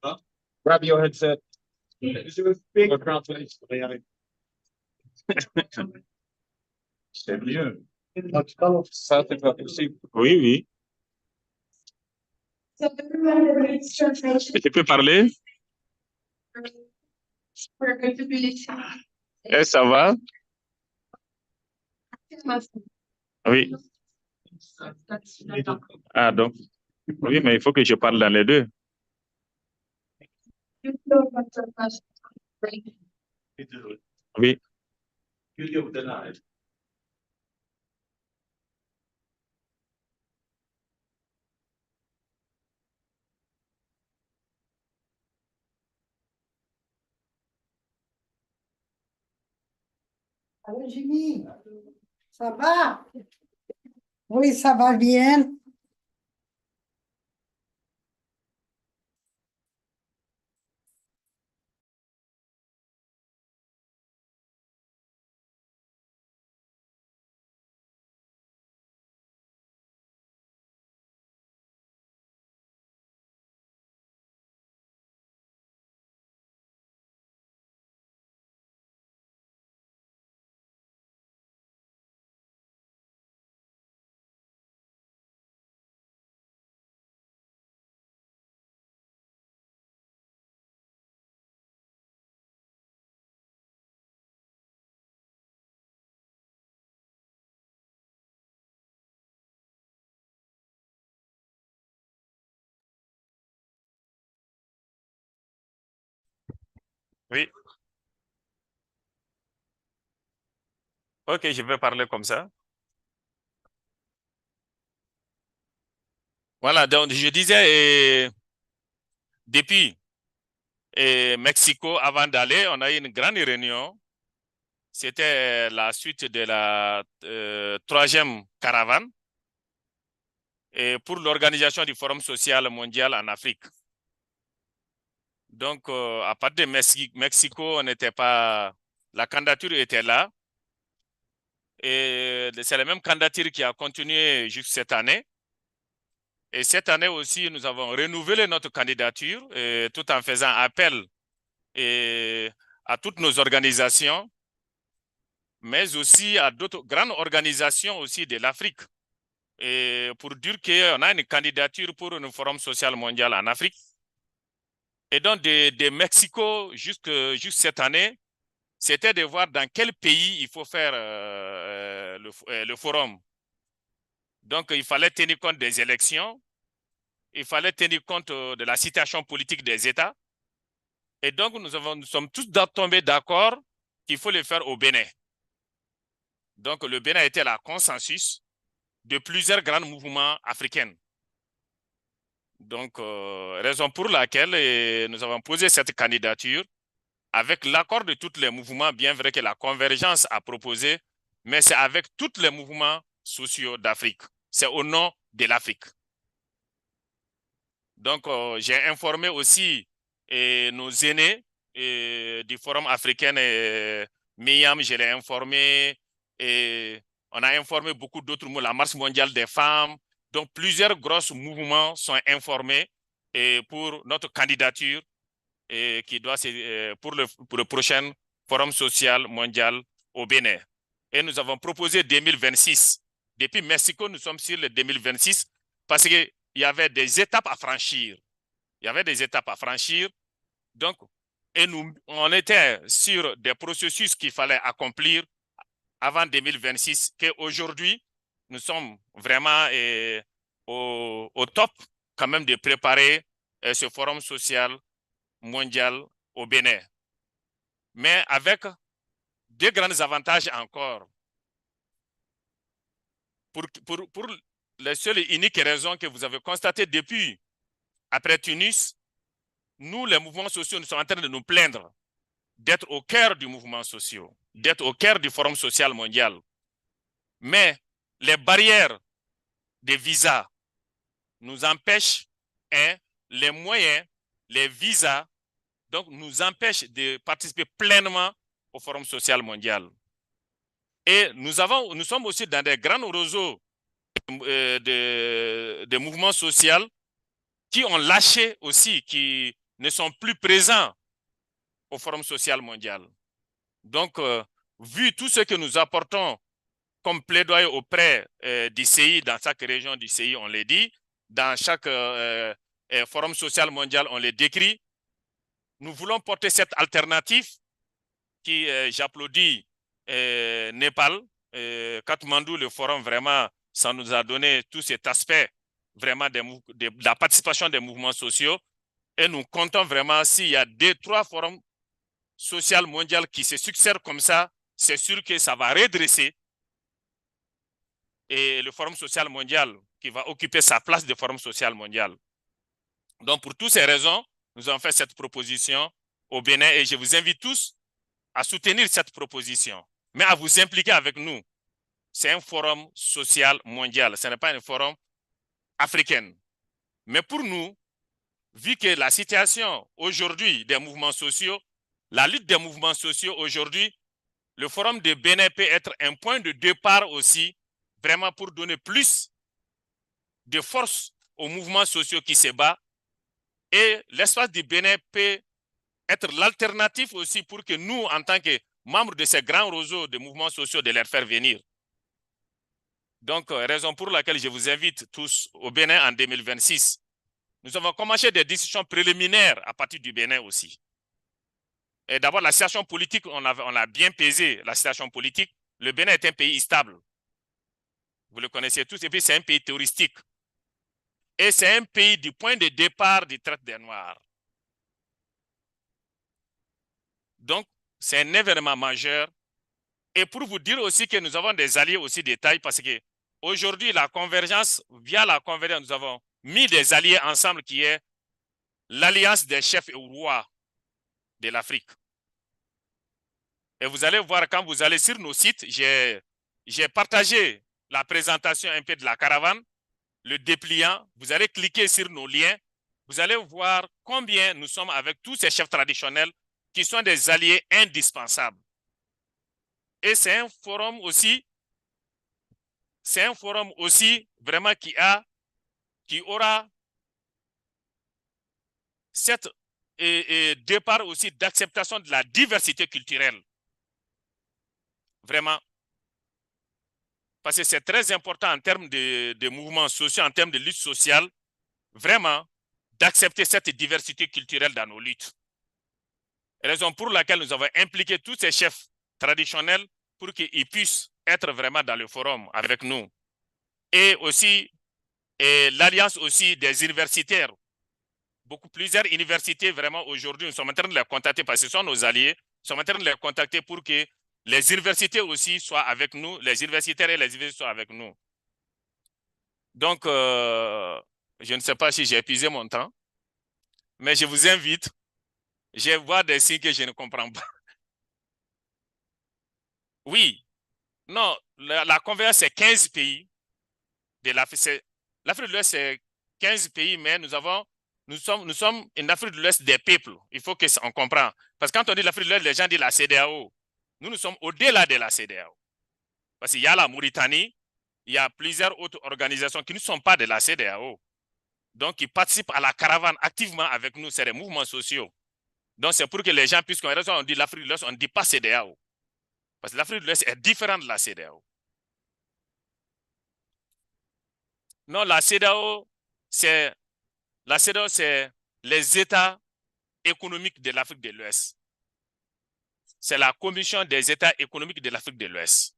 Huh? Grab your headset. Or translate. C'est mieux. Ça, c'est pas possible. Oui, oui. So everyone reads translation. Tu peux parler? We're going to be listening. Eh, ça va? Oui. Ah, donc. Oui, mais il faut que je parle dans les deux. Oui. Allô, Jimmy, ça va? Oui, ça va bien. Oui. Ok, je vais parler comme ça. Voilà, donc je disais, depuis Mexico, avant d'aller, on a eu une grande réunion. C'était la suite de la 3e caravane et pour l'organisation du Forum social mondial en Afrique. Donc, à partir de Mexico, on n'était pas... La candidature était là. Et c'est la même candidature qui a continué jusqu'à cette année. Et cette année aussi, nous avons renouvelé notre candidature tout en faisant appel à toutes nos organisations, mais aussi à d'autres grandes organisations aussi de l'Afrique. Et pour dire qu'on a une candidature pour un forum social mondial en Afrique. Et donc, de Mexico jusqu'à cette année, c'était de voir dans quel pays il faut faire le forum. Donc, il fallait tenir compte des élections, il fallait tenir compte de la situation politique des États. Et donc, nous sommes tous tombés d'accord qu'il faut le faire au Bénin. Donc, le Bénin était la consensus de plusieurs grands mouvements africains. Donc, raison pour laquelle nous avons posé cette candidature avec l'accord de tous les mouvements, bien vrai que la convergence a proposé, mais c'est avec tous les mouvements sociaux d'Afrique. C'est au nom de l'Afrique. Donc, j'ai informé aussi nos aînés du Forum africain Miam, je l'ai informé, et on a informé beaucoup d'autres mouvements, la Marche mondiale des femmes. Donc, plusieurs gros mouvements sont informés pour notre candidature qui doit pour le prochain Forum social mondial au Bénin. Et nous avons proposé 2026. Depuis Mexico, nous sommes sur le 2026 parce qu'il y avait des étapes à franchir. Il y avait des étapes à franchir. Donc, et on était sur des processus qu'il fallait accomplir avant 2026, qu'aujourd'hui, nous sommes vraiment au top quand même de préparer ce forum social mondial au Bénin. Mais avec deux grands avantages encore. Pour les seules et uniques raisons que vous avez constatées depuis, après Tunis, nous, les mouvements sociaux, nous sommes en train de nous plaindre d'être au cœur du mouvement social, d'être au cœur du Forum social mondial. Mais les barrières des visas nous empêchent, les moyens, les visas, donc nous empêchent de participer pleinement au Forum social mondial. Et nous sommes aussi dans des grands réseaux de mouvements sociaux qui ont lâché aussi, qui ne sont plus présents au Forum social mondial. Donc, vu tout ce que nous apportons comme plaidoyer auprès du CI, dans chaque région du CI, on l'a dit, dans chaque Forum social mondial, on les décrit, nous voulons porter cette alternative qui, j'applaudis, Népal, Katmandou, le forum, vraiment, ça nous a donné tout cet aspect vraiment de la participation des mouvements sociaux. Et nous comptons vraiment, s'il y a 2-3 forums sociaux mondiaux qui se succèdent comme ça, c'est sûr que ça va redresser. Et le forum social mondial qui va occuper sa place de forum social mondial. Donc, pour toutes ces raisons, nous avons fait cette proposition au Bénin et je vous invite tous à soutenir cette proposition, mais à vous impliquer avec nous. C'est un forum social mondial, ce n'est pas un forum africain. Mais pour nous, vu que la situation aujourd'hui des mouvements sociaux, la lutte des mouvements sociaux aujourd'hui, le forum de Bénin peut être un point de départ aussi, vraiment pour donner plus de force aux mouvements sociaux qui se battent. Et l'espace du Bénin peut être l'alternative aussi pour que nous, en tant que membres de ces grands réseaux de mouvements sociaux, de les faire venir. Donc, raison pour laquelle je vous invite tous au Bénin en 2026. Nous avons commencé des discussions préliminaires à partir du Bénin aussi. Et d'abord, la situation politique, on a bien pesé la situation politique. Le Bénin est un pays stable. Vous le connaissez tous. Et puis, c'est un pays touristique. Et c'est un pays du point de départ du traite des Noirs. Donc, c'est un événement majeur Et pour vous dire aussi que nous avons des alliés aussi de taille, parce que aujourd'hui, la convergence, via la convergence, nous avons mis des alliés ensemble qui est l'alliance des chefs et rois de l'Afrique. Et vous allez voir, quand vous allez sur nos sites, j'ai partagé la présentation un peu de la caravane, le dépliant. Vous allez cliquer sur nos liens. Vous allez voir combien nous sommes avec tous ces chefs traditionnels qui sont des alliés indispensables. Et c'est un forum aussi vraiment qui aura cette départ aussi d'acceptation de la diversité culturelle. Vraiment. Parce que c'est très important en termes de mouvements sociaux, en termes de lutte sociale, vraiment, d'accepter cette diversité culturelle dans nos luttes. Raison pour laquelle nous avons impliqué tous ces chefs traditionnels pour qu'ils puissent être vraiment dans le forum avec nous. Et aussi, l'alliance aussi des universitaires. Plusieurs universités, vraiment, aujourd'hui, nous sommes en train de les contacter parce que ce sont nos alliés. Nous sommes en train de les contacter pour que les universités aussi soient avec nous, les universitaires et les universités soient avec nous. Donc, je ne sais pas si j'ai épuisé mon temps, mais je vous invite. Je vois des signes que je ne comprends pas. Oui, non, la convergence, c'est 15 pays de l'Afrique. L'Afrique de l'Ouest, c'est 15 pays, mais nous sommes une Afrique de l'Ouest des peuples. Il faut qu'on comprenne. Parce que quand on dit l'Afrique de l'Ouest, les gens disent la CEDEAO. Nous sommes au-delà de la CEDEAO. Parce qu'il y a la Mauritanie, il y a plusieurs autres organisations qui ne sont pas de la CEDEAO. Donc, qui participent à la caravane activement avec nous, c'est des mouvements sociaux. Donc, c'est pour que les gens puissent comprendre. On dit l'Afrique de l'Ouest, on ne dit pas CEDEAO. Parce que l'Afrique de l'Ouest est différente de la CEDEAO. Non, la CEDEAO, c'est les États économiques de l'Afrique de l'Ouest. C'est la Commission des États économiques de l'Afrique de l'Ouest.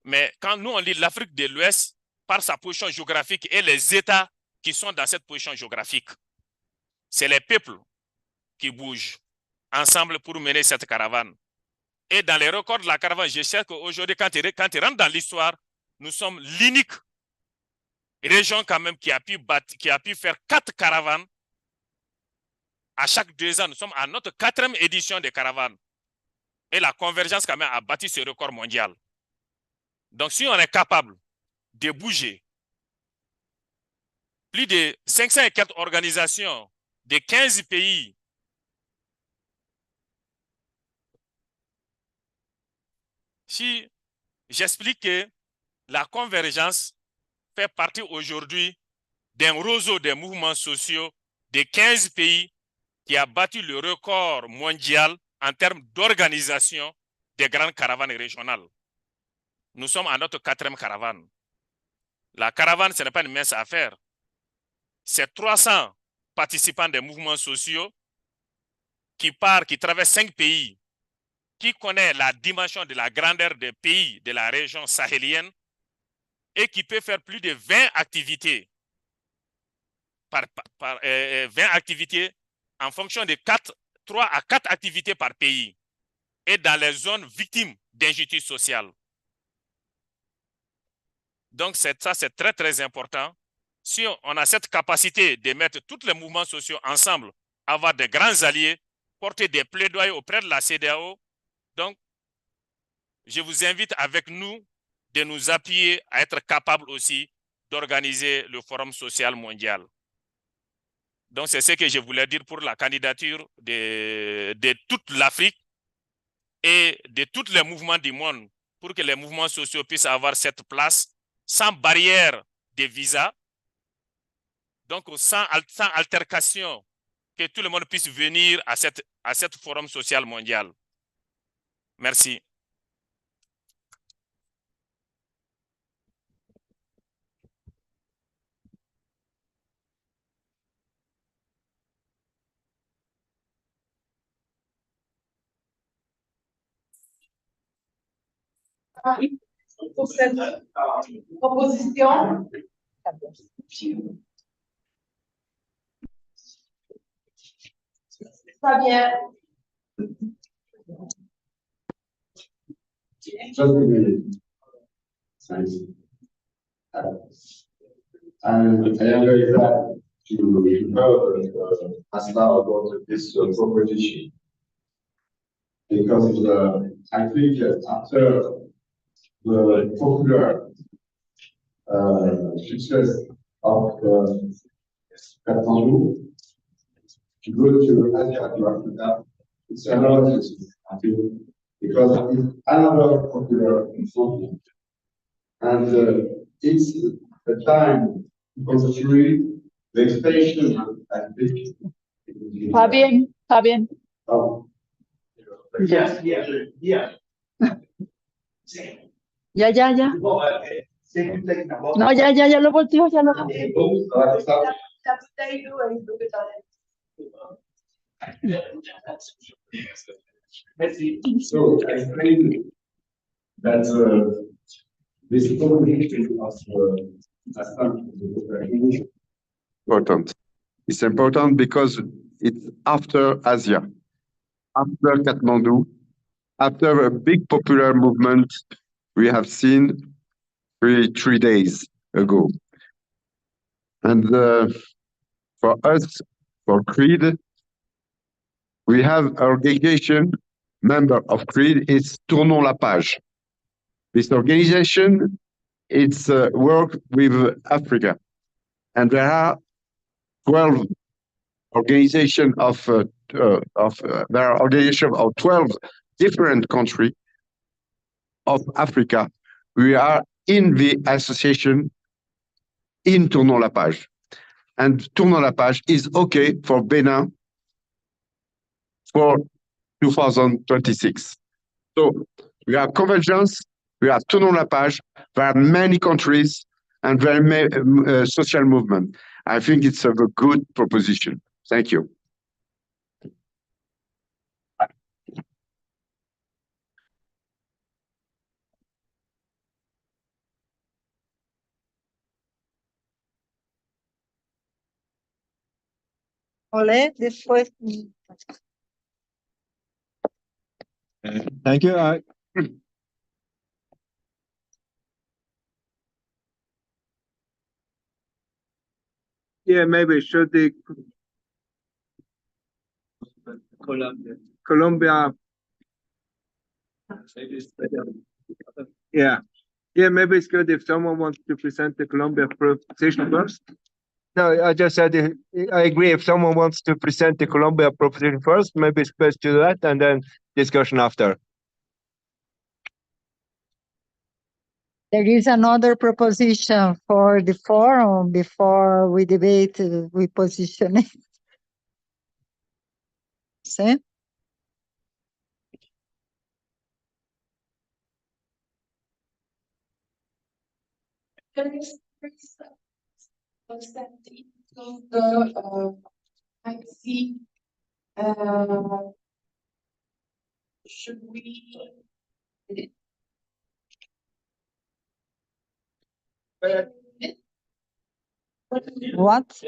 Mais quand nous, on dit l'Afrique de l'Ouest, par sa position géographique et les États qui sont dans cette position géographique, c'est les peuples qui bougent ensemble pour mener cette caravane. Et dans les records de la caravane, je sais qu'aujourd'hui, quand tu rentres dans l'histoire, nous sommes l'unique région quand même qui a pu faire 4 caravanes. À chaque 2 ans, nous sommes à notre 4e édition de caravanes. Et la convergence quand même a bâti ce record mondial. Donc si on est capable de bouger plus de 500 et quelques organisations de 15 pays, si j'explique que la convergence fait partie aujourd'hui d'un réseau de mouvements sociaux de 15 pays qui a battu le record mondial en termes d'organisation des grandes caravanes régionales. Nous sommes à notre 4e caravane. La caravane, ce n'est pas une mince affaire. C'est 300 participants des mouvements sociaux qui traversent 5 pays, qui connaissent la dimension de la grandeur des pays de la région sahélienne et qui peut faire plus de 20 activités 20 activités en fonction de 3 à 4 activités par pays et dans les zones victimes d'injustice sociale. Donc, ça, c'est très, très important. Si on a cette capacité de mettre tous les mouvements sociaux ensemble, avoir de grands alliés, porter des plaidoyers auprès de la CEDEAO, donc, je vous invite avec nous de nous appuyer à être capables aussi d'organiser le Forum social mondial. Donc, c'est ce que je voulais dire pour la candidature de toute l'Afrique et de tous les mouvements du monde pour que les mouvements sociaux puissent avoir cette place sans barrière de visa, donc sans altercation, que tout le monde puisse venir à cette forum social mondial. Merci. Pour cette proposition. Très bien. Just a minute. Thanks. And I am very glad to hear Asla about this proposition. Because I think after the popular success of Katmandú, to go to Asia, to Africa, it's another success, I think, because it's another popular movement. And it's the time to construct the extension, I think. Fabian. Oh. Yes, yes, yes. Ya. No, ya lo volteo, ya lo So I think that this combination of important. It's important because it's after Asia, after Kathmandu, after a big popular movement we have seen 3 days ago. And for us, for CREED, we have our organization, member of CREED is Tournons la Page. This organization, it's work with Africa. And there are 12 organizations there are organizations of 12 different countries of Africa. We are in the association in Tournons la Page. And Tournons la Page is okay for Benin for 2026. So we have convergence, we have Tournons la Page, there are many countries and very many social movement. I think it's a good proposition. Thank you. Olé, después. Thank you. Yeah, maybe should the Colombia. Yeah. Yeah, maybe it's good if someone wants to present the Colombia proposition first. No, I just said I agree. If someone wants to present the Colombia proposition first, maybe it's best to do that and then discussion after. There is another proposition for the forum before we debate, we position it. See? I see. Should we? What?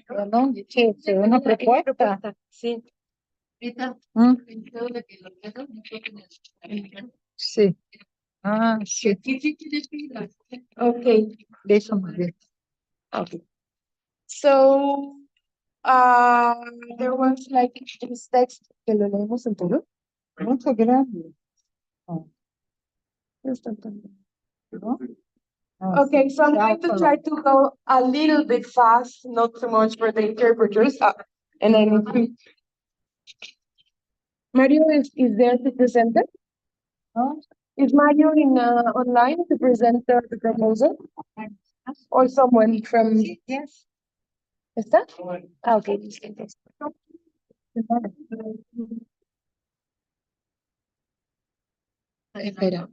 Perdón, ¿qué? ¿Una propuesta? Sí. Sí. Ah, sí. Okay. Déjame ver. Okay. So, there was like this text que lo leemos entero. Mucho grande. Okay, so I'm going to try to go a little bit fast, not too much for the interpreters. And then Mario is there to present it? Is Mario in online to present the proposal? Or someone from? Yes. ¿Está? Okay. Espera.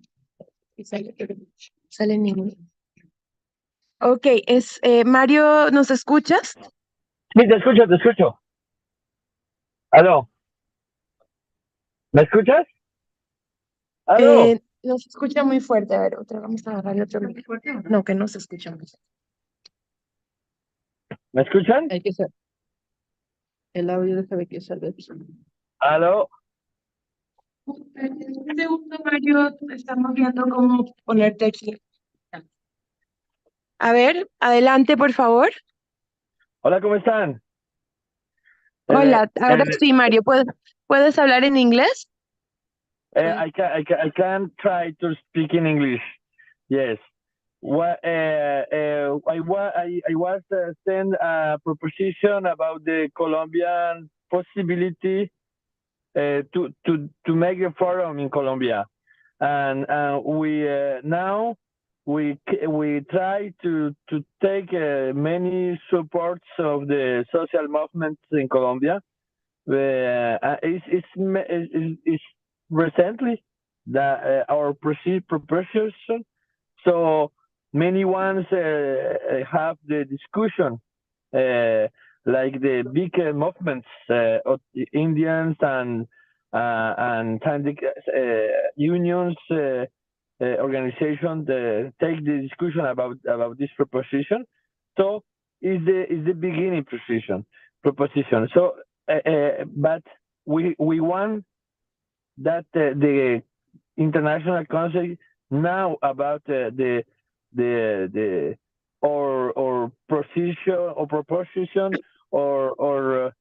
Sale ninguno. Ok, Mario, ¿nos escuchas? Sí, te escucho. ¿Aló? ¿Me escuchas? ¿Aló? Nos escucha muy fuerte. A ver, vamos a agarrar el otro micrófono. No, que no se escucha muy fuerte. ¿Me escuchan? Hay que ser. El audio déjame que salga. ¿Aló? Un segundo, Mario, estamos viendo cómo ponerte aquí. A ver, adelante, por favor. Hola, ¿cómo están? Hola, ahora sí, Mario, ¿puedes hablar en inglés? I can try to speak in English. Yes. What I was sent a proposition about the Colombian possibility to make a forum in Colombia, and we now we try to take many supports of the social movements in Colombia. It's recently that our proposition. So many ones have the discussion, like the big movements of the Indians and unions organization take the discussion about this proposition. So is the beginning proposition. So but we want that the international council now about the or proposition or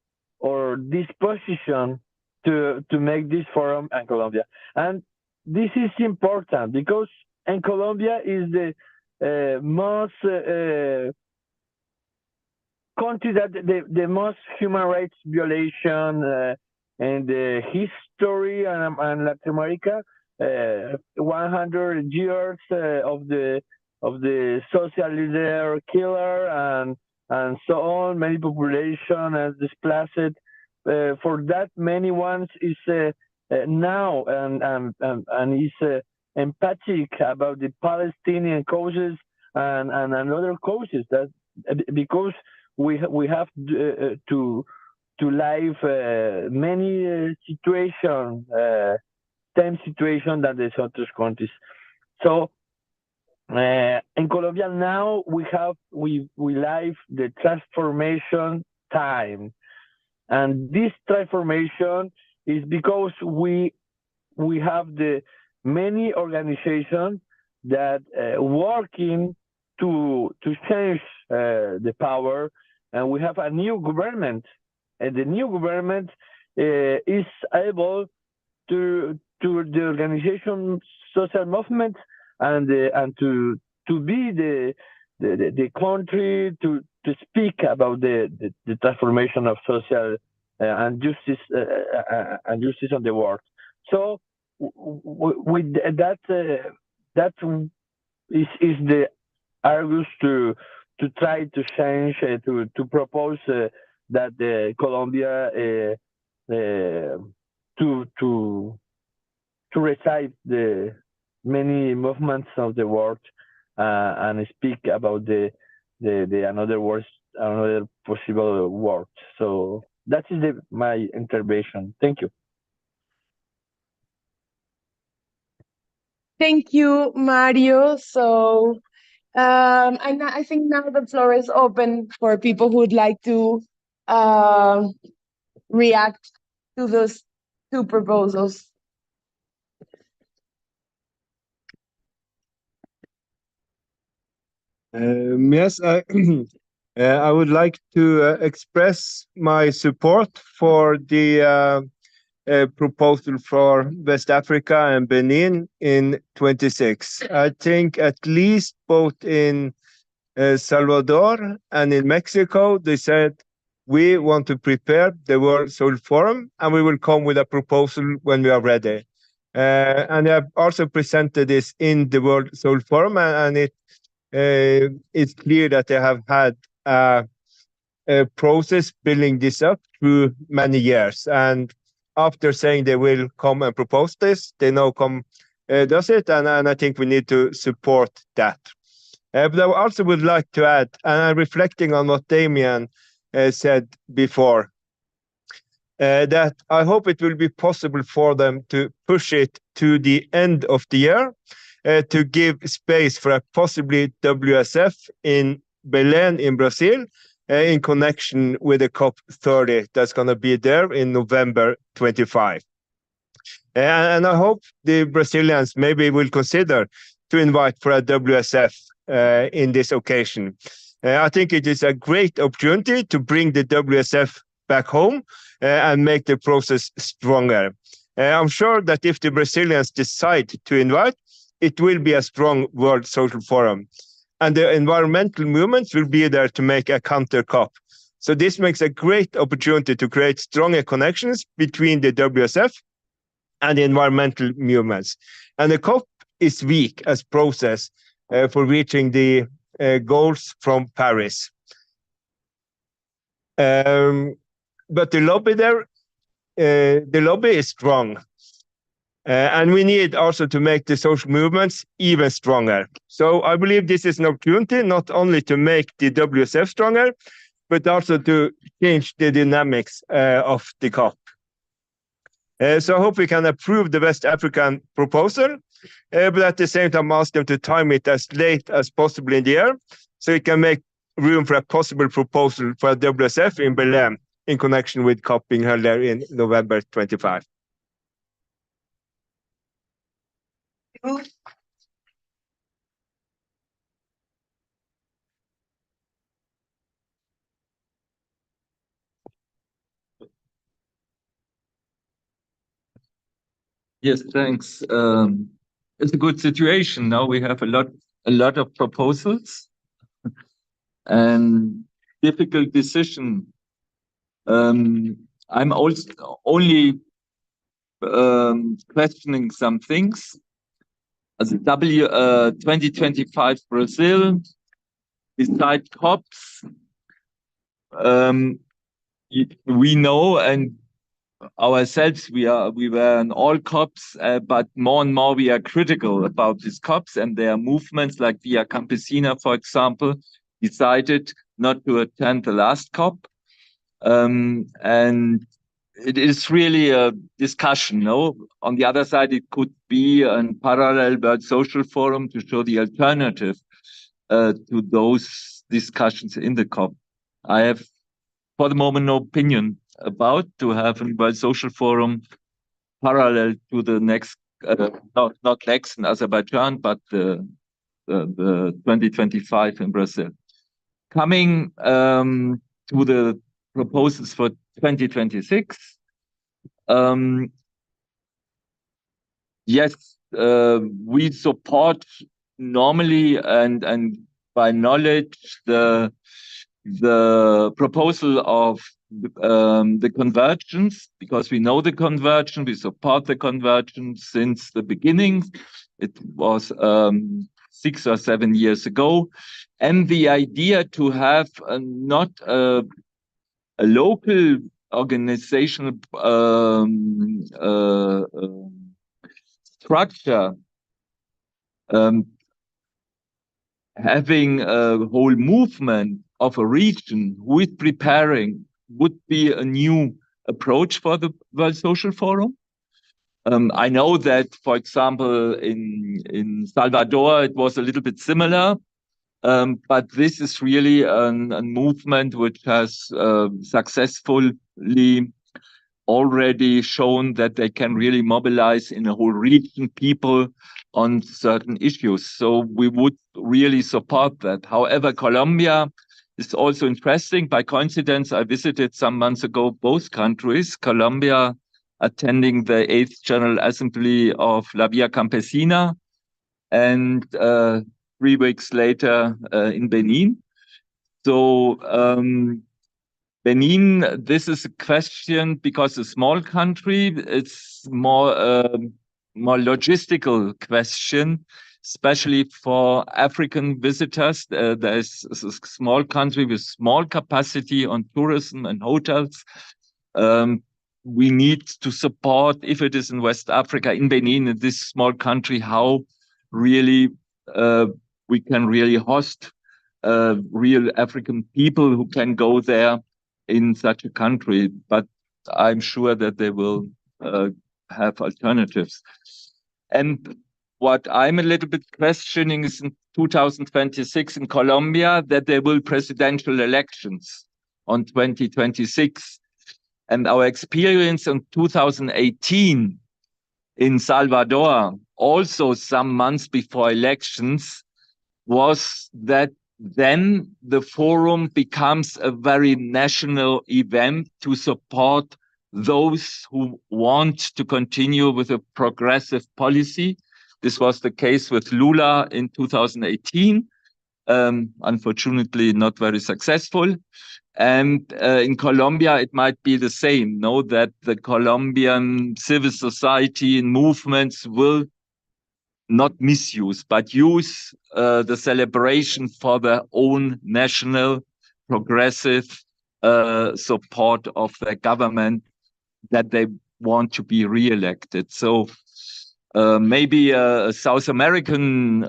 disposition to make this forum in Colombia. And this is important because in Colombia is the most country that the most human rights violation in the history and Latin America. 100 years of the social leader killer and so on. Many population has displaced. For that, many ones is now and is empathic about the Palestinian causes and other causes that because we have to live many situations. Same situation that the other countries. So in Colombia now we live the transformation time, and this transformation is because we have the many organizations that working to change the power, and we have a new government, and the new government is able to the organization social movement and to be the country to speak about the transformation of social and justice on the world. So with that is the argues to try to change to propose that Colombia to recite the many movements of the world and speak about the another possible world. So that is my intervention. Thank you. Thank you, Mario. So I think now the floor is open for people who would like to react to those two proposals. Yes, I would like to express my support for the proposal for West Africa and Benin in 26. I think at least both in Salvador and in Mexico, they said, we want to prepare the World Soul Forum and we will come with a proposal when we are ready. And I've also presented this in the World Soul Forum, and it's clear that they have had a process building this up through many years. And after saying they will come and propose this, they now come does it, and I think we need to support that. But I also would like to add, and I'm reflecting on what Damien said before, that I hope it will be possible for them to push it to the end of the year, to give space for a possibly WSF in Belém in Brazil, in connection with the COP30 that's going to be there in November 25. And I hope the Brazilians maybe will consider to invite for a WSF in this occasion. I think it is a great opportunity to bring the WSF back home and make the process stronger. I'm sure that if the Brazilians decide to invite, it will be a strong World Social Forum. And the environmental movements will be there to make a counter COP. So this makes a great opportunity to create stronger connections between the WSF and the environmental movements. And the COP is weak as process for reaching the goals from Paris. But the lobby there, the lobby is strong. And we need also to make the social movements even stronger. So I believe this is an opportunity not only to make the WSF stronger, but also to change the dynamics of the COP. So I hope we can approve the West African proposal, but at the same time ask them to time it as late as possible in the year, so it can make room for a possible proposal for a WSF in Belém in connection with COP being held there in November 25. Yes, thanks. It's a good situation. Now we have a lot of proposals and difficult decision. I'm also only questioning some things. As a 2025 Brazil, beside COPs, we know and ourselves we were in all COPs, but more and more we are critical about these COPs, and there are movements like Via Campesina, for example, decided not to attend the last COP, and it is really a discussion. No, on the other side, it could be a parallel World Social Forum to show the alternative to those discussions in the COP. I have, for the moment, no opinion about to have a World Social Forum parallel to the next, not next in Azerbaijan, but the 2025 in Brazil. Coming to the proposals for 2026. Yes, we support normally and by knowledge the proposal of the convergence, because we know the convergence, we support the convergence since the beginning. It was 6 or 7 years ago, and the idea to have not a local organizational structure, having a whole movement of a region who is preparing would be a new approach for the World Social Forum. I know that, for example, in Salvador, it was a little bit similar. But this is really a movement which has successfully already shown that they can really mobilize in a whole region people on certain issues. So we would really support that. However, Colombia is also interesting. By coincidence, I visited some months ago both countries, Colombia attending the 8th General Assembly of La Via Campesina, and 3 weeks later in Benin. So Benin, this is a question because a small country, it's more logistical question, especially for African visitors. There's a small country with small capacity on tourism and hotels. We need to support, if it is in West Africa, in Benin, in this small country, how really we can really host real African people who can go there in such a country. But I'm sure that they will have alternatives. And what I'm a little bit questioning is 2026 in Colombia, that there will presidential elections on 2026. And our experience in 2018 in Salvador, also some months before elections, was that then the forum becomes a very national event to support those who want to continue with a progressive policy. This was the case with Lula in 2018, unfortunately not very successful. And in Colombia, it might be the same, no, that the Colombian civil society and movements will not misuse, but use the celebration for their own national progressive support of their government that they want to be re-elected. So maybe a South American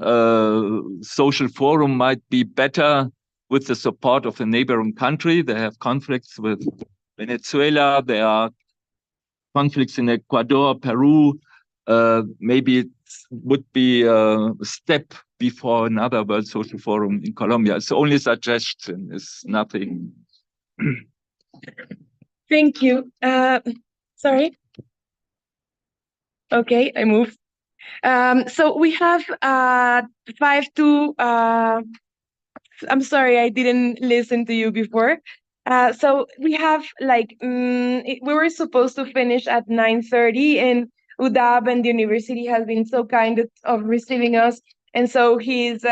social forum might be better with the support of a neighboring country. They have conflicts with Venezuela. There are conflicts in Ecuador, Peru. Maybe it would be a step before another World Social Forum in Colombia. It's only a suggestion. It's nothing. Thank you. Sorry. Okay, I move. So we have 5 to. I'm sorry, I didn't listen to you before. So we have like we were supposed to finish at 9:30, and UDAB and the university has been so kind of receiving us, and so he's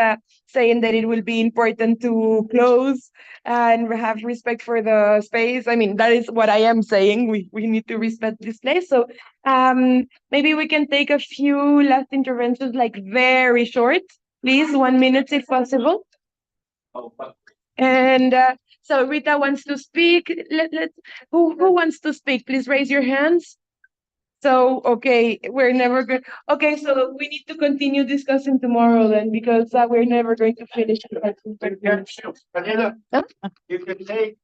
saying that it will be important to close and have respect for the space. I mean, that is what I am saying. We need to respect this place. So maybe we can take a few last interventions, like very short, please, 1 minute if possible. And so Rita wants to speak. Who wants to speak? Please raise your hands. So, okay, we're never going. Okay, so we need to continue discussing tomorrow then, because we're never going to finish. You can take.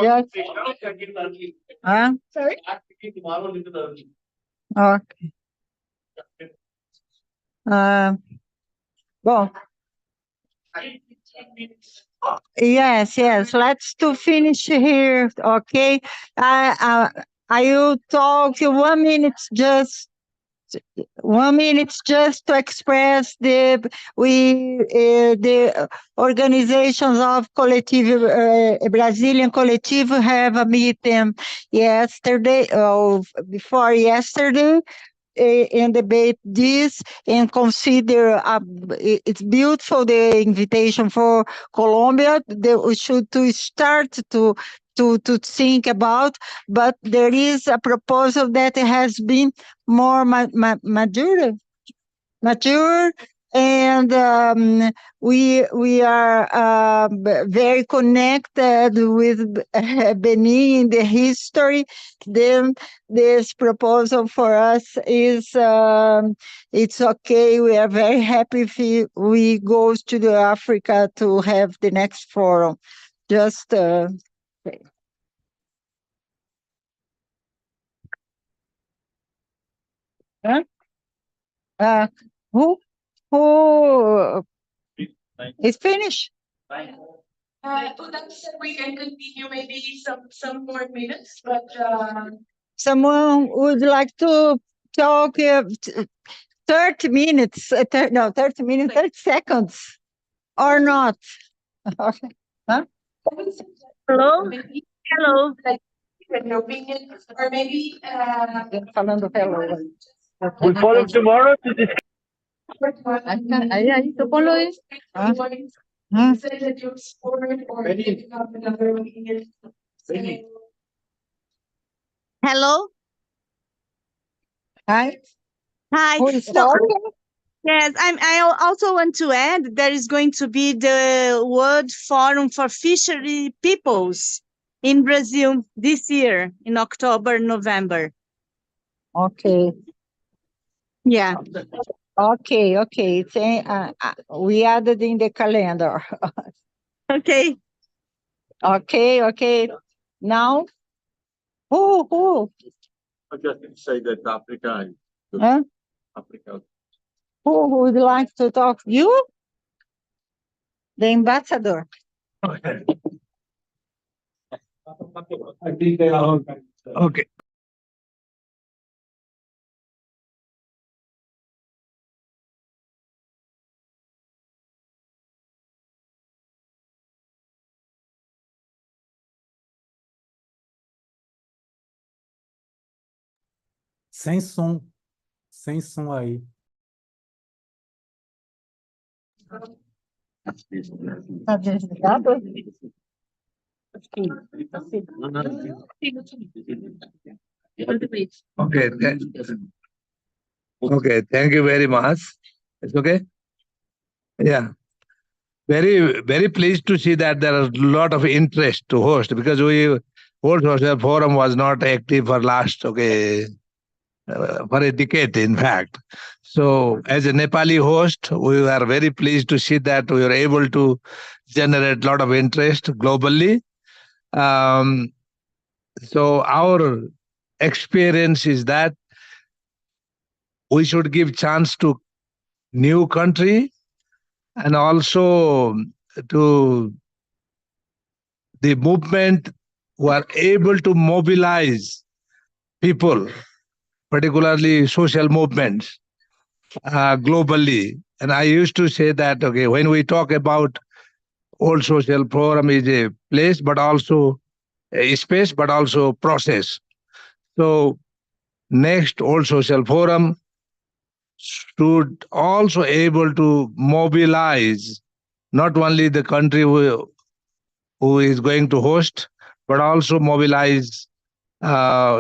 Yes. Huh? Sorry? Okay. Well. Yes, let's to finish here, okay? I will talk 1 minute, just 1 minute, just to express the organizations of collective Brazilian collective have a meeting yesterday or before yesterday. And debate this and consider it's beautiful, the invitation for Colombia that we should to start to think about, but there is a proposal that has been more mature, and we are very connected with Benin in the history. Then this proposal for us is it's okay. We are very happy if we go to the Africa to have the next forum. Just who is finished? We can continue maybe some more minutes, but someone would like to talk 30 minutes, 30 minutes, 30 seconds, or not? Okay. Huh? Hello? Hello. Your opinion, or maybe falando hello. We follow tomorrow to discuss. Ahí, ponlo ahí. Say that you support or you have another opinion. Hello. Hi. Hi. Who is No, talking? yes, I also want to add there is going to be the World Forum for Fishery Peoples in Brazil this year in October, November. Okay. Yeah. Okay. We added in the calendar. Okay. Okay. Now, who? I just say that Africa. Huh? Africa. Who would like to talk? You? The ambassador. Okay. Sem som aí. Tá desligado? Okay. Okay. Thank you very much. It's okay. Yeah. Very pleased to see that there is a lot of interest to host because World Social Forum was not active for last for a decade, in fact. So, as a Nepali host, we are very pleased to see that we are able to generate a lot of interest globally. So, our experience is that we should give chance to new country and also to the movement who are able to mobilize people, particularly social movements globally. And I used to say that, okay, when we talk about World Social Forum is a place, but also a space, but also process. So next World Social Forum should also able to mobilize not only the country who is going to host, but also mobilize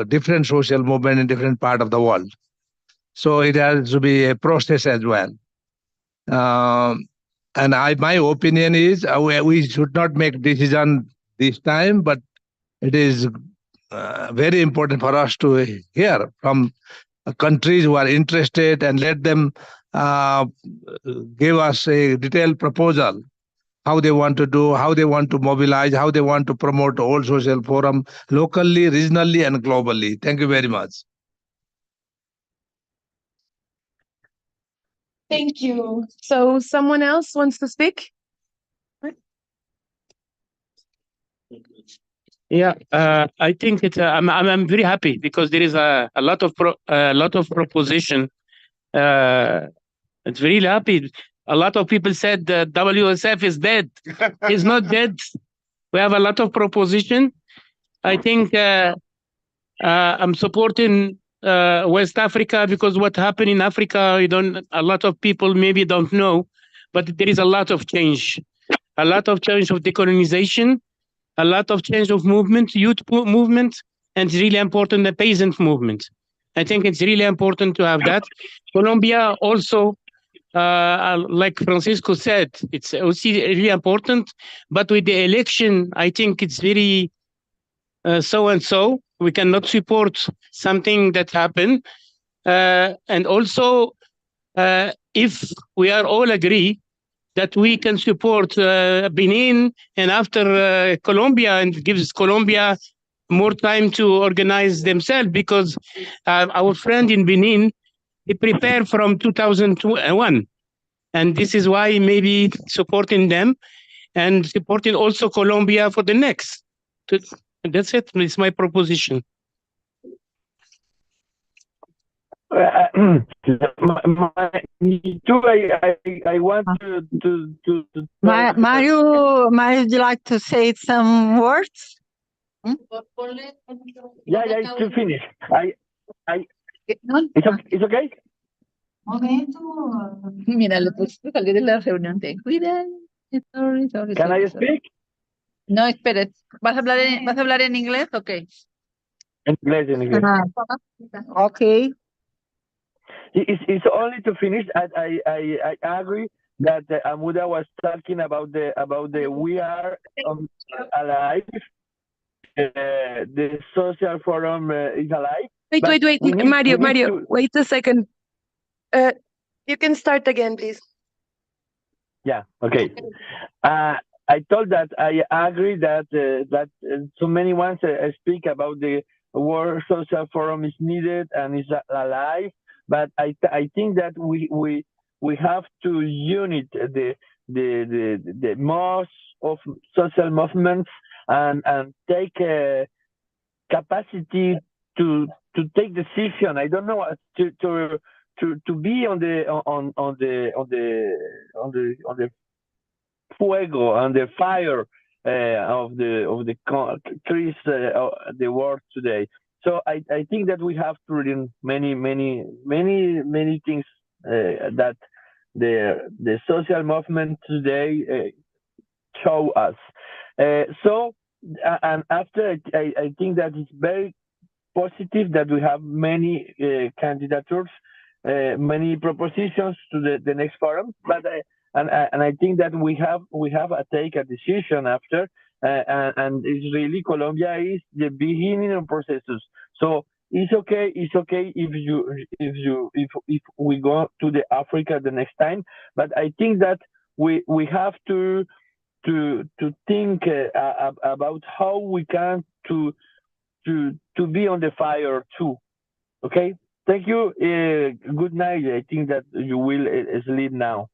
different social movement in different part of the world. So it has to be a process as well. And my opinion is we should not make decision this time, but it is very important for us to hear from countries who are interested and let them give us a detailed proposal how they want to do, how they want to mobilize, how they want to promote World Social Forum locally, regionally, and globally. Thank you very much. Thank you. So someone else wants to speak? Yeah, I think it's. I'm very happy because there is a lot of proposition. It's really happy. A lot of people said that WSF is dead. It's not dead. We have a lot of proposition. I think I'm supporting West Africa because what happened in Africa, a lot of people maybe don't know, but there is a lot of change of decolonization, a lot of change of movement, youth movement, and it's really important, the peasant movement. I think it's really important to have that. Colombia also, like Francisco said, it's also really important, but with the election, I think it's very so-and-so. We cannot support something that happened. And also, if we are all agree that we can support Benin and after Colombia and gives Colombia more time to organize themselves because our friend in Benin, he prepared from 2001. And this is why maybe supporting them and supporting also Colombia for the next. That's it. It's my proposition. Me too. I want to Mario, would you like to say some words? Yeah, to finish. It's okay. Mira, le puse salir de la reunión. Ten cuidado. Sorry. Can I speak? No, espere. ¿Vas a hablar en inglés? Okay. In English. Okay. It's only to finish. I agree that Amuda was talking about the we are alive. The social forum is alive. Wait, Mario, wait a second. You can start again, please. Yeah. Okay. I told that I agree that so many ones speak about the World Social Forum is needed and is alive, but I think that we have to unite the most of social movements and take capacity to take decision. I don't know, to be on the fuego, on the fire of the countries, the world today. So I think that we have to learn many things that the social movement today show us. And after I think that it's very positive that we have many candidatures, many propositions to the next forum. But and I think that we have to take a decision after. And it's really Colombia is the beginning of processes. So it's okay if we go to the Africa the next time. But I think that we have to think about how we can to be on the fire too. Okay, thank you. Good night. I think that you will sleep now.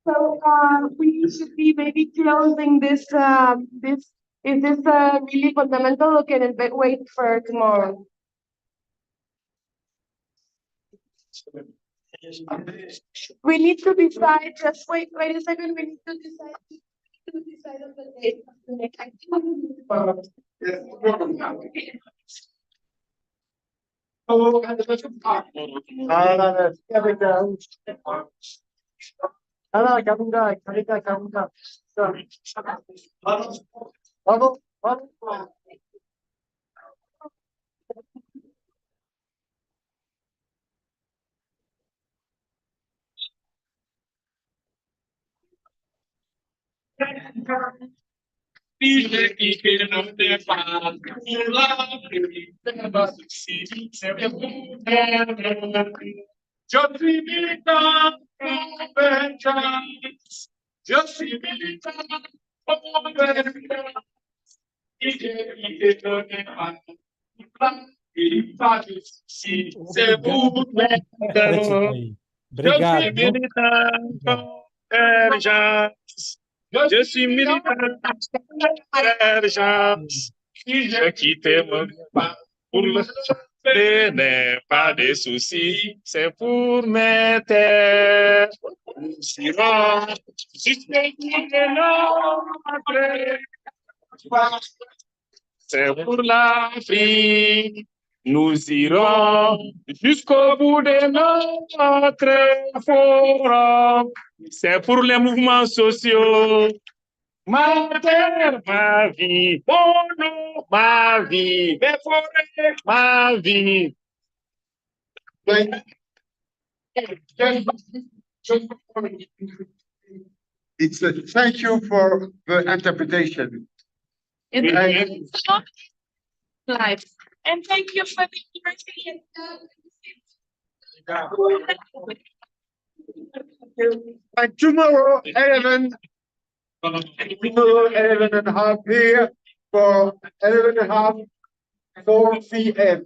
So we should be maybe closing this. Is this really fundamental, or can it wait for tomorrow? We need to decide. Just wait a second. We need to decide. On the date of the next Obrigado. Je suis militant je quitte mon pour le n'est pas de soucis, c'est pour mes terres. Jusqu'à c'est pour l'Afrique. Nous irons jusqu'au bout de notre forum. C'est pour les mouvements sociaux. Ma terre, ma vie, mon nom, ma vie, mes forêts, ma vie. It's a thank you for the interpretation. Live. And thank you for the university. And tomorrow, 11 and a half here for 11 and a half, 4 p.m.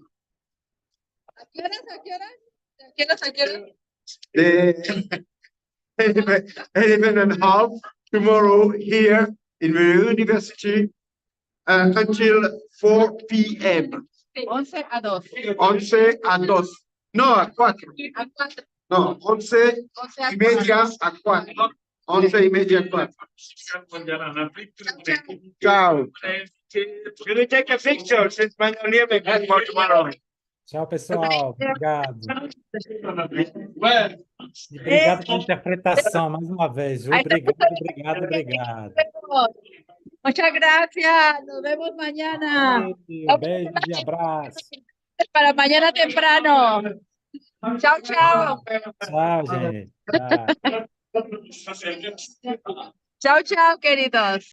The 11 and a half tomorrow here in the university until 4 p.m. 11 a 2. 11 a 2. No, a 4. No, 11:30 a 4. 11:30 a 4. Ciao. Should we take a picture since my name is for tomorrow? Tchau, pessoal. Obrigado. E obrigado pela interpretação mais uma vez, viu? Obrigado. Muchas gracias. Nos vemos mañana. Beijos e abraços. Para mañana temprano. Chao, chao. Tchau, gente. Tchau. Chao, chao, queridos.